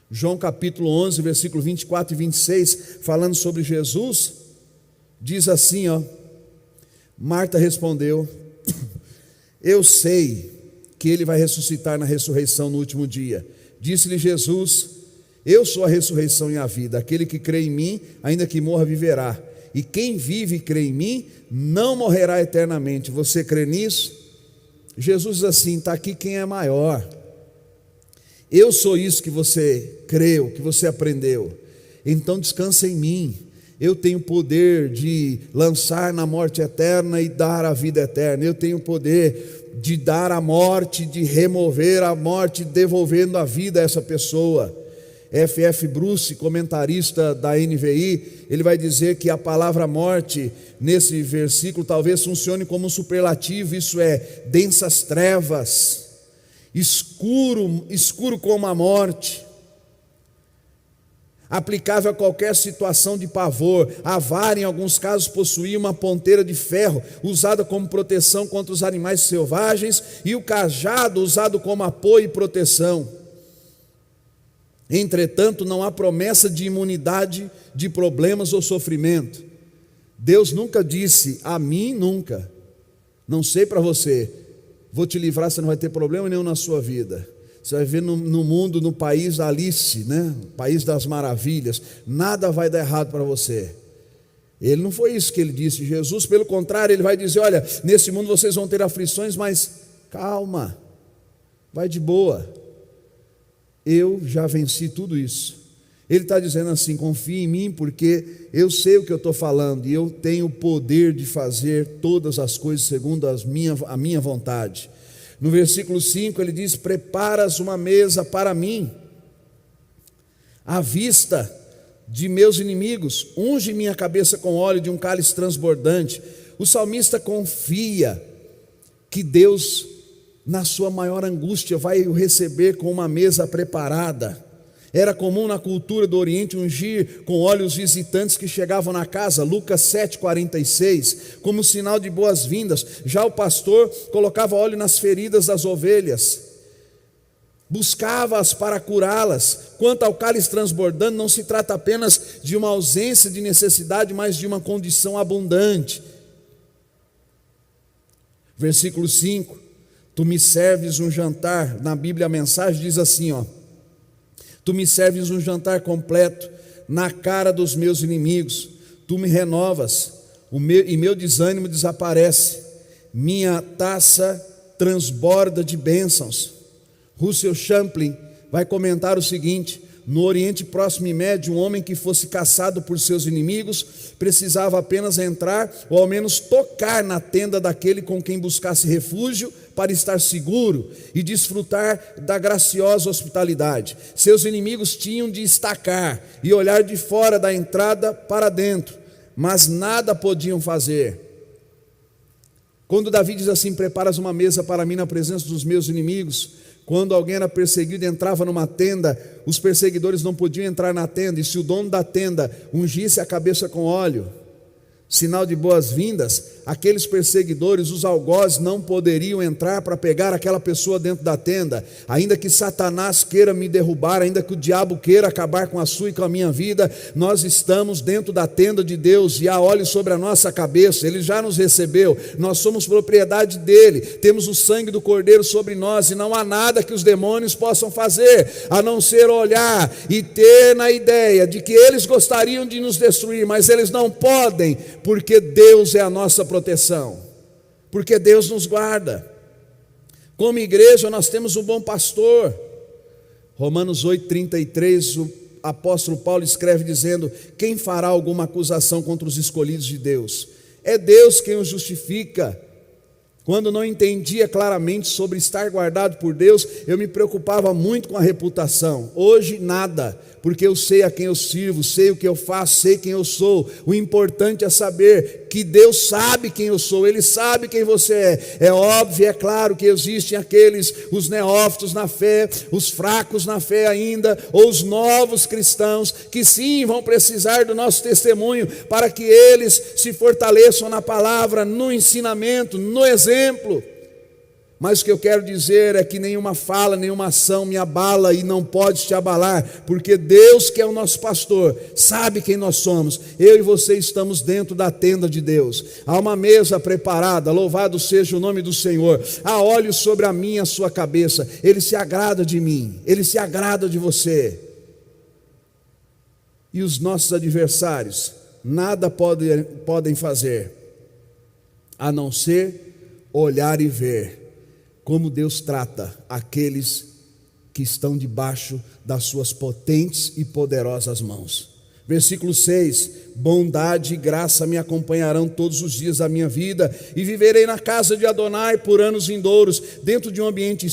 João capítulo 11, versículo 24 e 26, falando sobre Jesus, diz assim, Marta respondeu: eu sei que ele vai ressuscitar na ressurreição no último dia. Disse-lhe Jesus: eu sou a ressurreição e a vida. Aquele que crê em mim, ainda que morra, viverá. E quem vive e crê em mim, não morrerá eternamente. Você crê nisso? Jesus diz assim: está aqui quem é maior. Eu sou isso que você creu, que você aprendeu. Então descansa em mim. Eu tenho poder de lançar na morte eterna e dar a vida eterna. Eu tenho poder de dar a morte, de remover a morte, devolvendo a vida a essa pessoa. F.F. Bruce, comentarista da NVI, ele vai dizer que a palavra morte, nesse versículo, talvez funcione como um superlativo, isso é, densas trevas, escuro como a morte, aplicável a qualquer situação de pavor. A vara, em alguns casos, possuía uma ponteira de ferro, usada como proteção contra os animais selvagens, e o cajado, usado como apoio e proteção. Entretanto, não há promessa de imunidade de problemas ou sofrimento. Deus nunca disse, a mim nunca, não sei para você, vou te livrar, você não vai ter problema nenhum na sua vida. Você vai ver no mundo, no país da Alice, né? País das maravilhas, nada vai dar errado para você. Ele não foi isso que ele disse. Jesus, pelo contrário, ele vai dizer, olha, nesse mundo vocês vão ter aflições, mas calma, vai de boa. Eu já venci tudo isso. Ele está dizendo assim, confie em mim, porque eu sei o que eu estou falando, e eu tenho o poder de fazer todas as coisas segundo a minha vontade. No versículo 5 ele diz, preparas uma mesa para mim, à vista de meus inimigos, unge minha cabeça com óleo de um cálice transbordante. O salmista confia que Deus, na sua maior angústia, vai o receber com uma mesa preparada. Era comum na cultura do Oriente ungir com óleo os visitantes que chegavam na casa, Lucas 7,46, como sinal de boas-vindas. Já o pastor colocava óleo nas feridas das ovelhas, buscava-as para curá-las. Quanto ao cálice transbordando, não se trata apenas de uma ausência de necessidade, mas de uma condição abundante. Versículo 5, tu me serves um jantar, na Bíblia a mensagem diz assim, tu me serves um jantar completo na cara dos meus inimigos, tu me renovas, e meu desânimo desaparece, minha taça transborda de bênçãos. Russell Champlin vai comentar o seguinte, no Oriente Próximo e Médio, um homem que fosse caçado por seus inimigos precisava apenas entrar ou ao menos tocar na tenda daquele com quem buscasse refúgio para estar seguro e desfrutar da graciosa hospitalidade. Seus inimigos tinham de estacar e olhar de fora da entrada para dentro, mas nada podiam fazer. Quando Davi diz assim, preparas uma mesa para mim na presença dos meus inimigos, quando alguém era perseguido e entrava numa tenda, os perseguidores não podiam entrar na tenda, e se o dono da tenda ungisse a cabeça com óleo, sinal de boas-vindas, aqueles perseguidores, os algozes, não poderiam entrar para pegar aquela pessoa dentro da tenda. Ainda que Satanás queira me derrubar, ainda que o diabo queira acabar com a sua e com a minha vida, nós estamos dentro da tenda de Deus e há óleo sobre a nossa cabeça. Ele já nos recebeu, nós somos propriedade dele, temos o sangue do Cordeiro sobre nós, e não há nada que os demônios possam fazer a não ser olhar e ter na ideia de que eles gostariam de nos destruir, mas eles não podem, porque Deus é a nossa proteção, porque Deus nos guarda. Como igreja nós temos um bom pastor. Romanos 8,33, o apóstolo Paulo escreve dizendo, quem fará alguma acusação contra os escolhidos de Deus? É Deus quem os justifica. Quando não entendia claramente sobre estar guardado por Deus, eu me preocupava muito com a reputação. Hoje nada, porque eu sei a quem eu sirvo, sei o que eu faço, sei quem eu sou. O importante é saber que Deus sabe quem eu sou, Ele sabe quem você é. É óbvio, é claro que existem aqueles, os neófitos na fé, os fracos na fé ainda, ou os novos cristãos, que sim, vão precisar do nosso testemunho, para que eles se fortaleçam na palavra, no ensinamento, no exemplo. Mas o que eu quero dizer é que nenhuma fala, nenhuma ação me abala e não pode te abalar, porque Deus, que é o nosso pastor, sabe quem nós somos. Eu e você estamos dentro da tenda de Deus. Há uma mesa preparada, louvado seja o nome do Senhor. Há óleo sobre a minha e a sua cabeça. Ele se agrada de mim, Ele se agrada de você. E os nossos adversários nada podem fazer, a não ser olhar e ver como Deus trata aqueles que estão debaixo das suas potentes e poderosas mãos. Versículo 6: bondade e graça me acompanharão todos os dias da minha vida, e viverei na casa de Adonai por anos vindouros. Dentro de um ambiente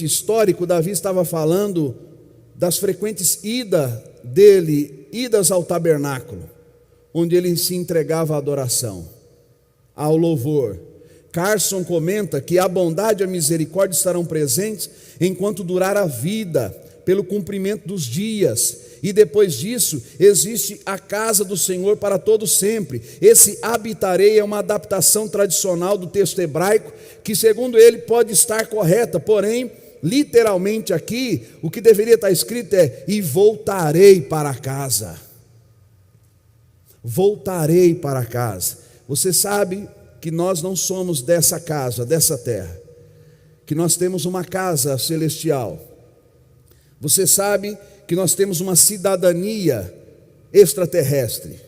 histórico, Davi estava falando das frequentes idas ao tabernáculo, onde ele se entregava à adoração, ao louvor. Carson comenta que a bondade e a misericórdia estarão presentes enquanto durar a vida, pelo cumprimento dos dias, e depois disso existe a casa do Senhor para todo sempre. Esse habitarei é uma adaptação tradicional do texto hebraico, que segundo ele pode estar correta, porém literalmente aqui o que deveria estar escrito é: e voltarei para casa. Voltarei para casa. Você sabe que nós não somos dessa casa, dessa terra, que nós temos uma casa celestial. Você sabe que nós temos uma cidadania extraterrestre.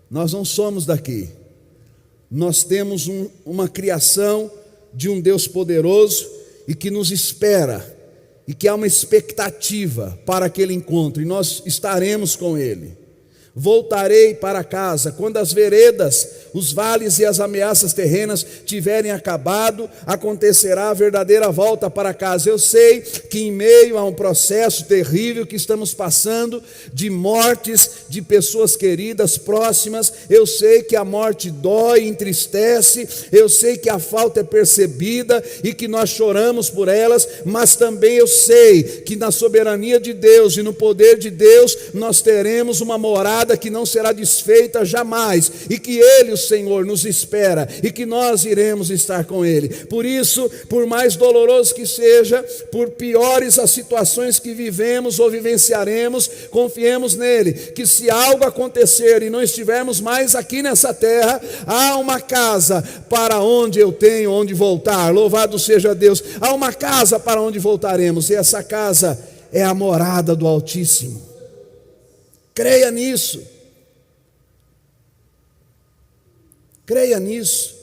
Nós não somos daqui. Nós temos uma criação de um Deus poderoso e que nos espera, e que há uma expectativa para aquele encontro, e nós estaremos com Ele. Voltarei para casa quando as veredas, os vales e as ameaças terrenas tiverem acabado. Acontecerá a verdadeira volta para casa. Eu sei que em meio a um processo terrível que estamos passando, de mortes de pessoas queridas, próximas, eu sei que a morte dói, entristece, eu sei que a falta é percebida e que nós choramos por elas, mas também eu sei que na soberania de Deus e no poder de Deus nós teremos uma morada que não será desfeita jamais, e que Ele, o Senhor, nos espera, e que nós iremos estar com Ele. Por isso, por mais doloroso que seja, por piores as situações que vivemos ou vivenciaremos, confiemos nele, que se algo acontecer e não estivermos mais aqui nessa terra, há uma casa para onde eu tenho onde voltar. Louvado seja Deus. Há uma casa para onde voltaremos, e essa casa é a morada do Altíssimo. Creia nisso. Creia nisso.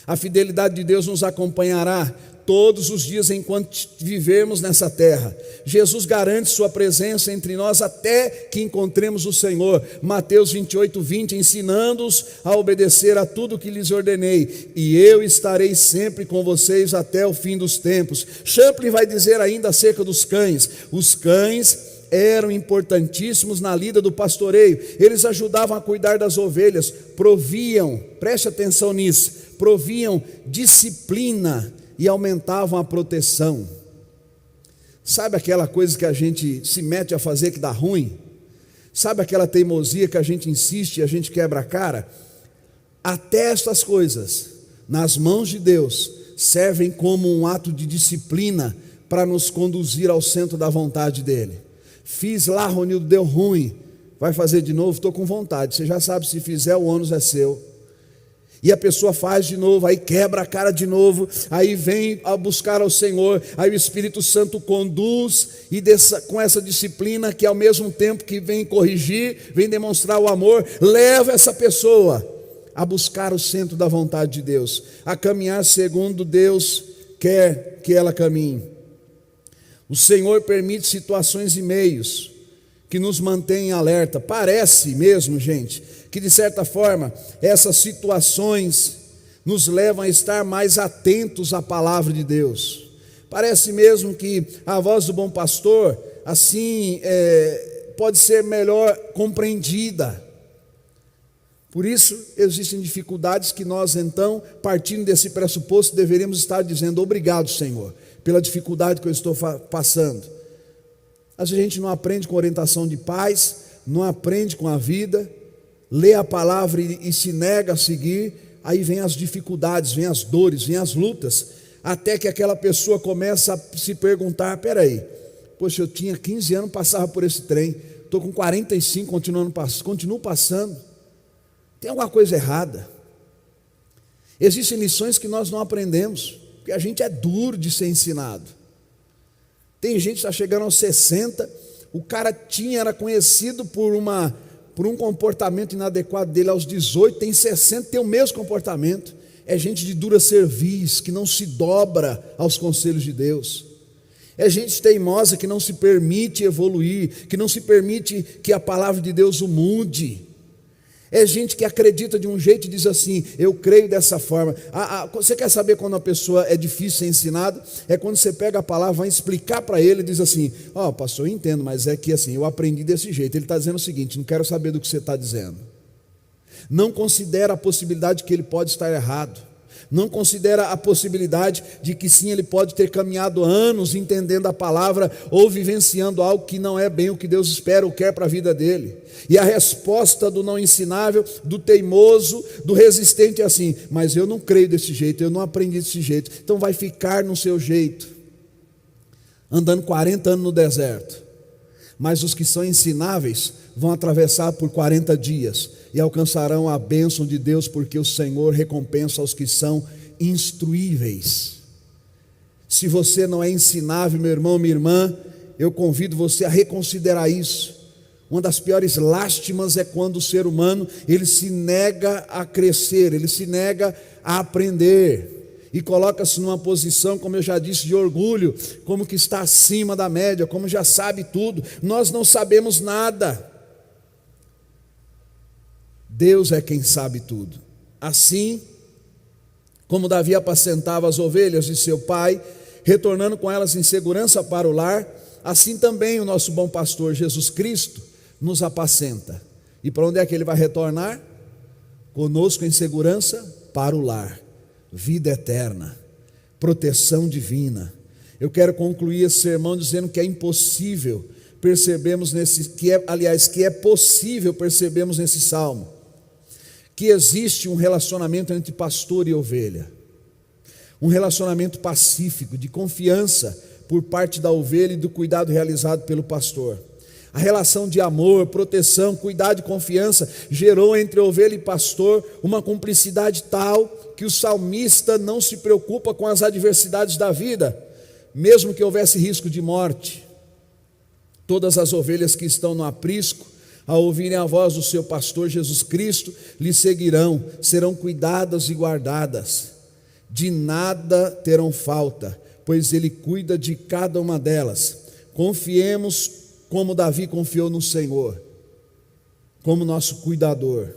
A fidelidade de Deus nos acompanhará todos os dias enquanto vivermos nessa terra. Jesus garante sua presença entre nós até que encontremos o Senhor. Mateus 28:20, ensinando-os a obedecer a tudo que lhes ordenei, e eu estarei sempre com vocês até o fim dos tempos. Champlin vai dizer ainda acerca dos cães. Os cães eram importantíssimos na lida do pastoreio. Eles ajudavam a cuidar das ovelhas, proviam, preste atenção nisso, proviam disciplina e aumentavam a proteção. Sabe aquela coisa que a gente se mete a fazer que dá ruim? Sabe aquela teimosia que a gente insiste e a gente quebra a cara? Até estas coisas, nas mãos de Deus, servem como um ato de disciplina para nos conduzir ao centro da vontade dEle. Fiz lá, Ronildo, deu ruim, vai fazer de novo? Estou com vontade. Você já sabe, se fizer, o ônus é seu. E a pessoa faz de novo, aí quebra a cara de novo, aí vem a buscar ao Senhor, aí o Espírito Santo conduz, e com essa disciplina que ao mesmo tempo que vem corrigir, vem demonstrar o amor, leva essa pessoa a buscar o centro da vontade de Deus, a caminhar segundo Deus quer que ela caminhe. O Senhor permite situações e meios que nos mantêm alerta. Parece mesmo, gente, que de certa forma essas situações nos levam a estar mais atentos à palavra de Deus. Parece mesmo que a voz do bom pastor, assim, pode ser melhor compreendida. Por isso, existem dificuldades que nós, então, partindo desse pressuposto, deveríamos estar dizendo: obrigado, Senhor, pela dificuldade que eu estou passando. Às vezes a gente não aprende com orientação de pais, não aprende com a vida, lê a palavra e se nega a seguir, aí vem as dificuldades, vem as dores, vem as lutas, até que aquela pessoa começa a se perguntar: peraí, poxa, eu tinha 15 anos, passava por esse trem, estou com 45, continuo passando, tem alguma coisa errada. Existem lições que nós não aprendemos, porque a gente é duro de ser ensinado. Tem gente que está chegando aos 60, o cara era conhecido por um comportamento inadequado dele aos 18, tem 60, tem o mesmo comportamento. É gente de dura cerviz, que não se dobra aos conselhos de Deus. É gente teimosa que não se permite evoluir, que não se permite que a palavra de Deus o mude. É gente que acredita de um jeito e diz assim: eu creio dessa forma. Você quer saber quando a pessoa é difícil ser ensinada? É quando você pega a palavra, vai explicar para ele e diz assim: pastor, eu entendo, mas é que assim, eu aprendi desse jeito. Ele está dizendo o seguinte: não quero saber do que você está dizendo. Não considera a possibilidade que ele pode estar errado. Não considera a possibilidade de que sim, ele pode ter caminhado anos entendendo a palavra ou vivenciando algo que não é bem o que Deus espera ou quer para a vida dele. E a resposta do não ensinável, do teimoso, do resistente é assim: mas eu não creio desse jeito, eu não aprendi desse jeito. Então vai ficar no seu jeito, andando 40 anos no deserto. Mas os que são ensináveis vão atravessar por 40 dias e alcançarão a bênção de Deus, porque o Senhor recompensa os que são instruíveis. Se você não é ensinável, meu irmão, minha irmã, eu convido você a reconsiderar isso. Uma das piores lástimas é quando o ser humano, ele se nega a crescer, ele se nega a aprender e coloca-se numa posição, como eu já disse, de orgulho, como que está acima da média, como já sabe tudo. Nós não sabemos nada. Deus é quem sabe tudo. Assim como Davi apacentava as ovelhas de seu pai, retornando com elas em segurança para o lar, assim também o nosso bom pastor Jesus Cristo nos apacenta. E para onde é que ele vai retornar? Conosco em segurança para o lar. Vida eterna, proteção divina. Eu quero concluir esse sermão dizendo que é impossível percebermos que é possível percebermos nesse salmo que existe um relacionamento entre pastor e ovelha, um relacionamento pacífico, de confiança por parte da ovelha e do cuidado realizado pelo pastor. A relação de amor, proteção, cuidado e confiança gerou entre ovelha e pastor uma cumplicidade tal que o salmista não se preocupa com as adversidades da vida, mesmo que houvesse risco de morte. Todas as ovelhas que estão no aprisco, ao ouvirem a voz do seu pastor Jesus Cristo, lhe seguirão, serão cuidadas e guardadas. De nada terão falta, pois ele cuida de cada uma delas. Confiemos como Davi confiou no Senhor, como nosso cuidador,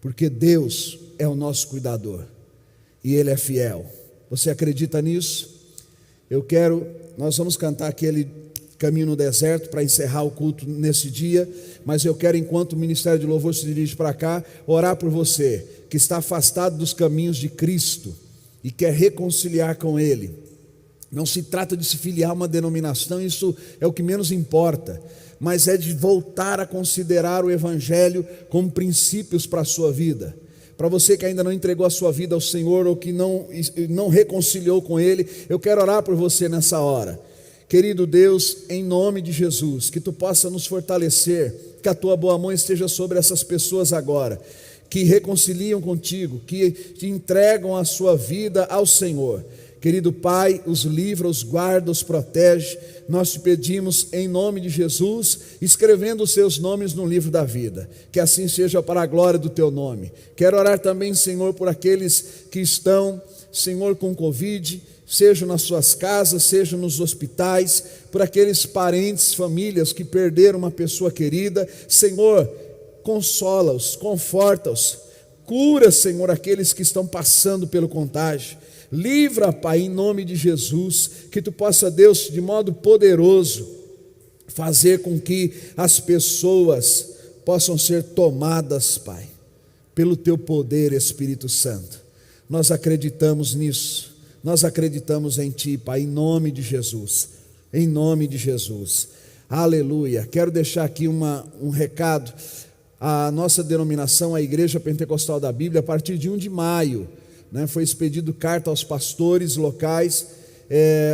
porque Deus é o nosso cuidador e Ele é fiel. Você acredita nisso? Nós vamos cantar aquele Caminho no Deserto para encerrar o culto nesse dia, mas eu quero, enquanto o Ministério de Louvor se dirige para cá, orar por você que está afastado dos caminhos de Cristo e quer reconciliar com Ele. Não se trata de se filiar a uma denominação, isso é o que menos importa, mas é de voltar a considerar o Evangelho como princípios para a sua vida. Para você que ainda não entregou a sua vida ao Senhor ou que não reconciliou com Ele, eu quero orar por você nessa hora. Querido Deus, em nome de Jesus, que Tu possa nos fortalecer, que a Tua boa mão esteja sobre essas pessoas agora, que reconciliam contigo, que te entregam a sua vida ao Senhor. Querido Pai, os livra, os guarda, os protege. Nós te pedimos em nome de Jesus, escrevendo os seus nomes no livro da vida, que assim seja para a glória do Teu nome. Quero orar também, Senhor, por aqueles que estão, Senhor, com Covid, sejam nas suas casas, sejam nos hospitais, por aqueles parentes, famílias que perderam uma pessoa querida. Senhor, consola-os, conforta-os, cura, Senhor, aqueles que estão passando pelo contágio. Livra, Pai, em nome de Jesus, que Tu possa, Deus, de modo poderoso, fazer com que as pessoas possam ser tomadas, Pai, pelo Teu poder, Espírito Santo. Nós acreditamos nisso. Nós acreditamos em Ti, Pai, em nome de Jesus, em nome de Jesus, aleluia. Quero deixar aqui um recado. A nossa denominação, a Igreja Pentecostal da Bíblia, a partir de 1 de maio, foi expedido carta aos pastores locais,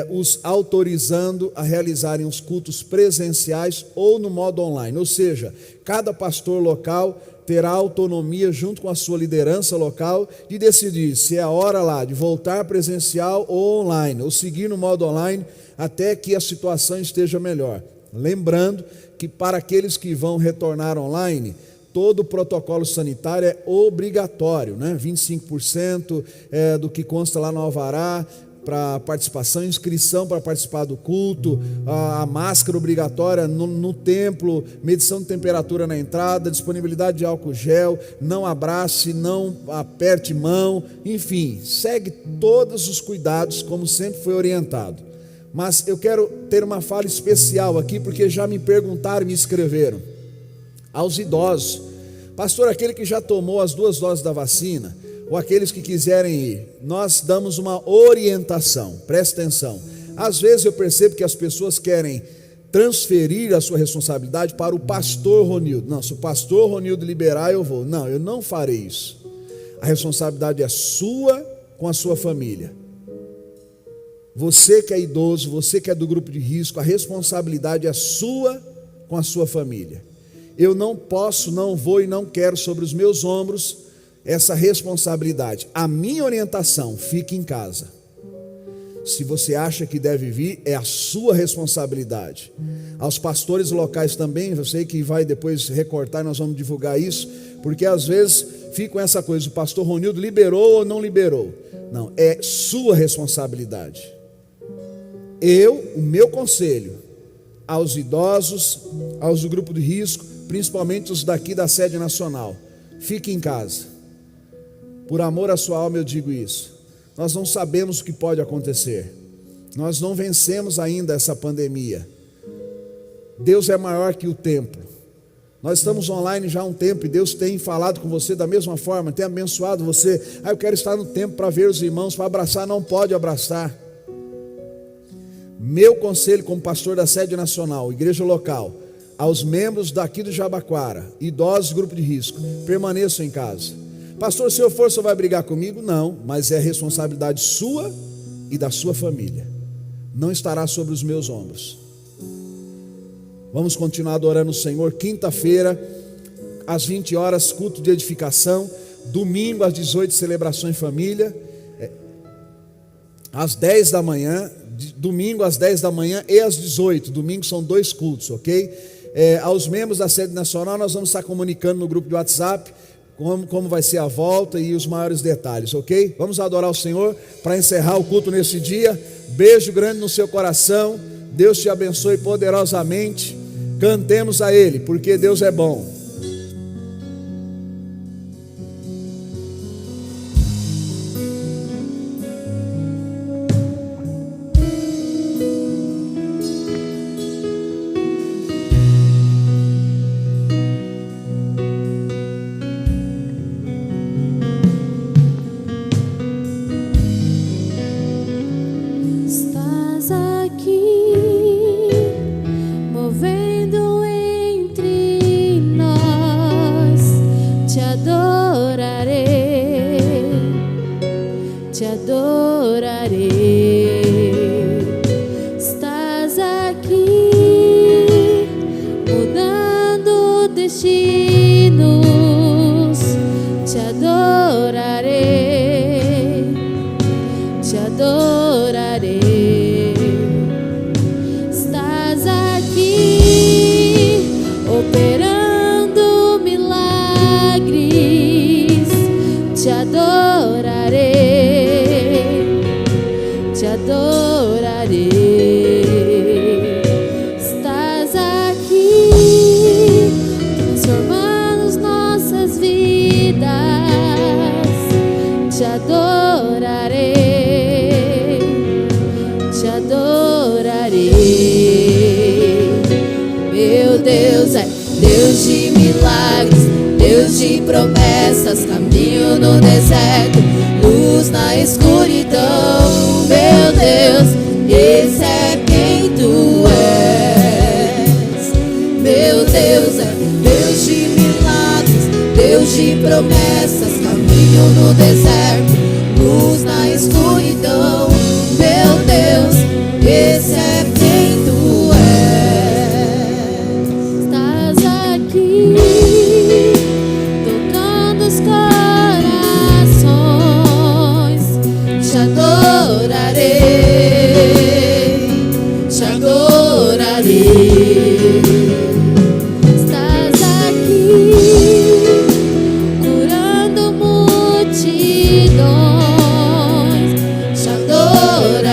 os autorizando a realizarem os cultos presenciais ou no modo online, ou seja, cada pastor local terá autonomia junto com a sua liderança local de decidir se é a hora lá de voltar presencial ou online, ou seguir no modo online até que a situação esteja melhor. Lembrando que para aqueles que vão retornar online, todo o protocolo sanitário é obrigatório, 25% do que consta lá no alvará, para participação, inscrição para participar do culto, a máscara obrigatória no templo, medição de temperatura na entrada, disponibilidade de álcool gel, não abrace, não aperte mão, enfim, segue todos os cuidados como sempre foi orientado. Mas eu quero ter uma fala especial aqui, porque já me perguntaram e me escreveram. Aos idosos, pastor, aquele que já tomou as 2 doses da vacina, ou aqueles que quiserem ir, nós damos uma orientação, preste atenção. Às vezes eu percebo que as pessoas querem transferir a sua responsabilidade para o pastor Ronildo. Não, se o pastor Ronildo liberar, eu vou. Não, eu não farei isso. A responsabilidade é sua com a sua família. Você que é idoso, você que é do grupo de risco, a responsabilidade é sua com a sua família. Eu não posso, não vou e não quero sobre os meus ombros essa responsabilidade. A minha orientação, fique em casa. Se você acha que deve vir, é a sua responsabilidade. Aos pastores locais também, eu sei que vai depois recortar, nós vamos divulgar isso, porque às vezes fica com essa coisa, o pastor Ronildo liberou ou não liberou. Não, é sua responsabilidade. O meu conselho aos idosos, aos do grupo de risco, principalmente os daqui da sede nacional, fique em casa. Por amor à sua alma eu digo isso. Nós não sabemos o que pode acontecer. Nós não vencemos ainda essa pandemia. Deus é maior que o tempo. Nós estamos online já há um tempo e Deus tem falado com você da mesma forma, tem abençoado você. Eu quero estar no templo para ver os irmãos, para abraçar, não pode abraçar. Meu conselho como pastor da sede nacional, igreja local, aos membros daqui do Jabaquara, idosos, grupo de risco, permaneçam em casa. Pastor, se eu for, você vai brigar comigo? Não, mas é responsabilidade sua e da sua família. Não estará sobre os meus ombros. Vamos continuar adorando o Senhor. Quinta-feira, às 20 horas, culto de edificação. Domingo, às 18, celebração em família. Às 10 da manhã, domingo às 10 da manhã e às 18. Domingo são 2 cultos, ok? Aos membros da sede nacional, nós vamos estar comunicando no grupo de WhatsApp como vai ser a volta e os maiores detalhes, ok? Vamos adorar o Senhor para encerrar o culto nesse dia. Beijo grande no seu coração. Deus te abençoe poderosamente. Cantemos a Ele, porque Deus é bom. Promessas, caminho no deserto, luz na escuridão. Meu Deus, esse é quem tu és. Meu Deus é Deus de milagres, Deus de promessas, caminho no deserto, luz na escuridão. Meu Deus, esse é quem tu és. Estás aqui os corações, te adorarei, te adorarei. Estás aqui curando multidões, te adorarei.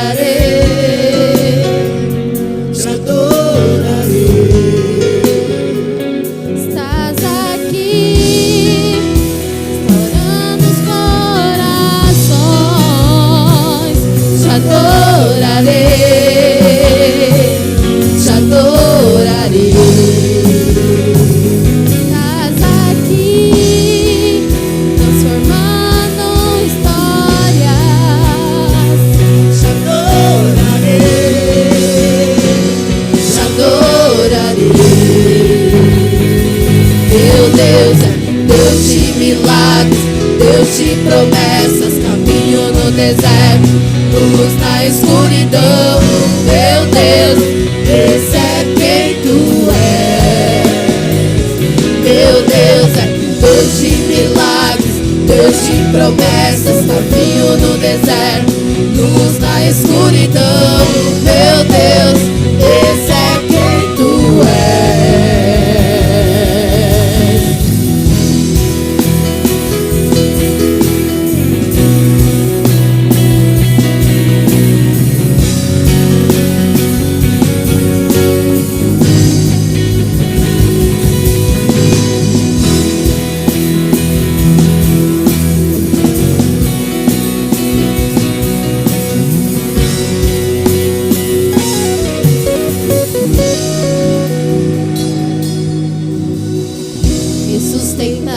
deserto, luz na escuridão. Meu Deus, esse é quem tu és. Meu Deus é Deus de milagres, Deus de promessas, caminho no deserto, luz na escuridão. Meu Deus, esse é quem tu és.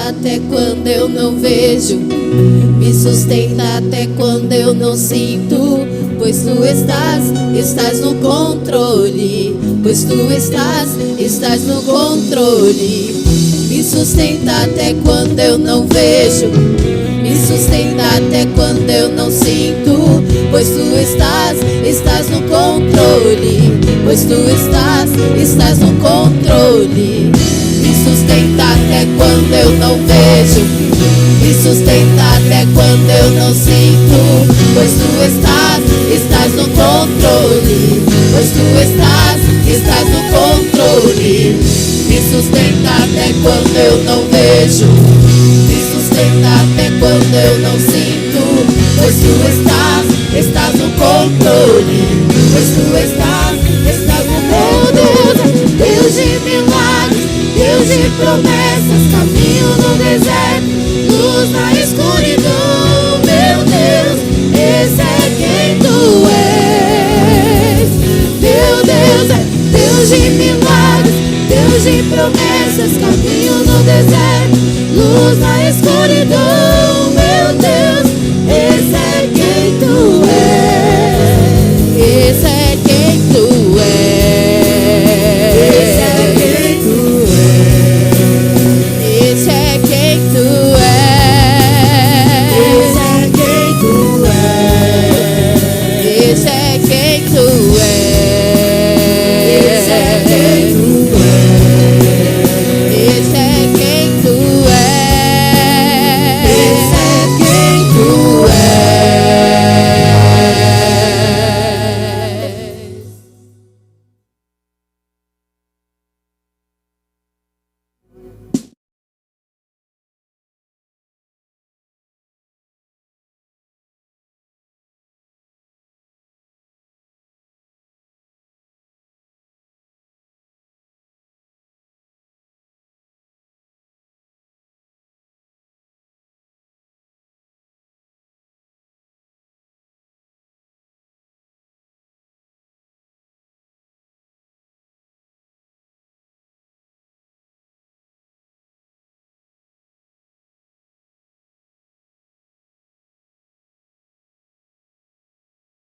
Até quando eu não vejo, me sustenta até quando eu não sinto, pois tu estás no controle, pois tu estás no controle. Me sustenta até quando eu não vejo, me sustenta até quando eu não sinto, pois tu estás no controle, pois tu estás no controle. Me sustenta até quando eu não vejo, me sustenta até quando eu não sinto, pois tu estás no controle, pois tu estás no controle. Me sustenta até quando eu não vejo, me sustenta até quando eu não sinto, pois tu estás no controle, pois tu estás no controle. Deus de milagres, Deus de promessas, caminho no deserto, luz na escuridão. Meu Deus, esse é quem tu és. Meu Deus é Deus de milagres, Deus de promessas, caminho no deserto, luz na escuridão.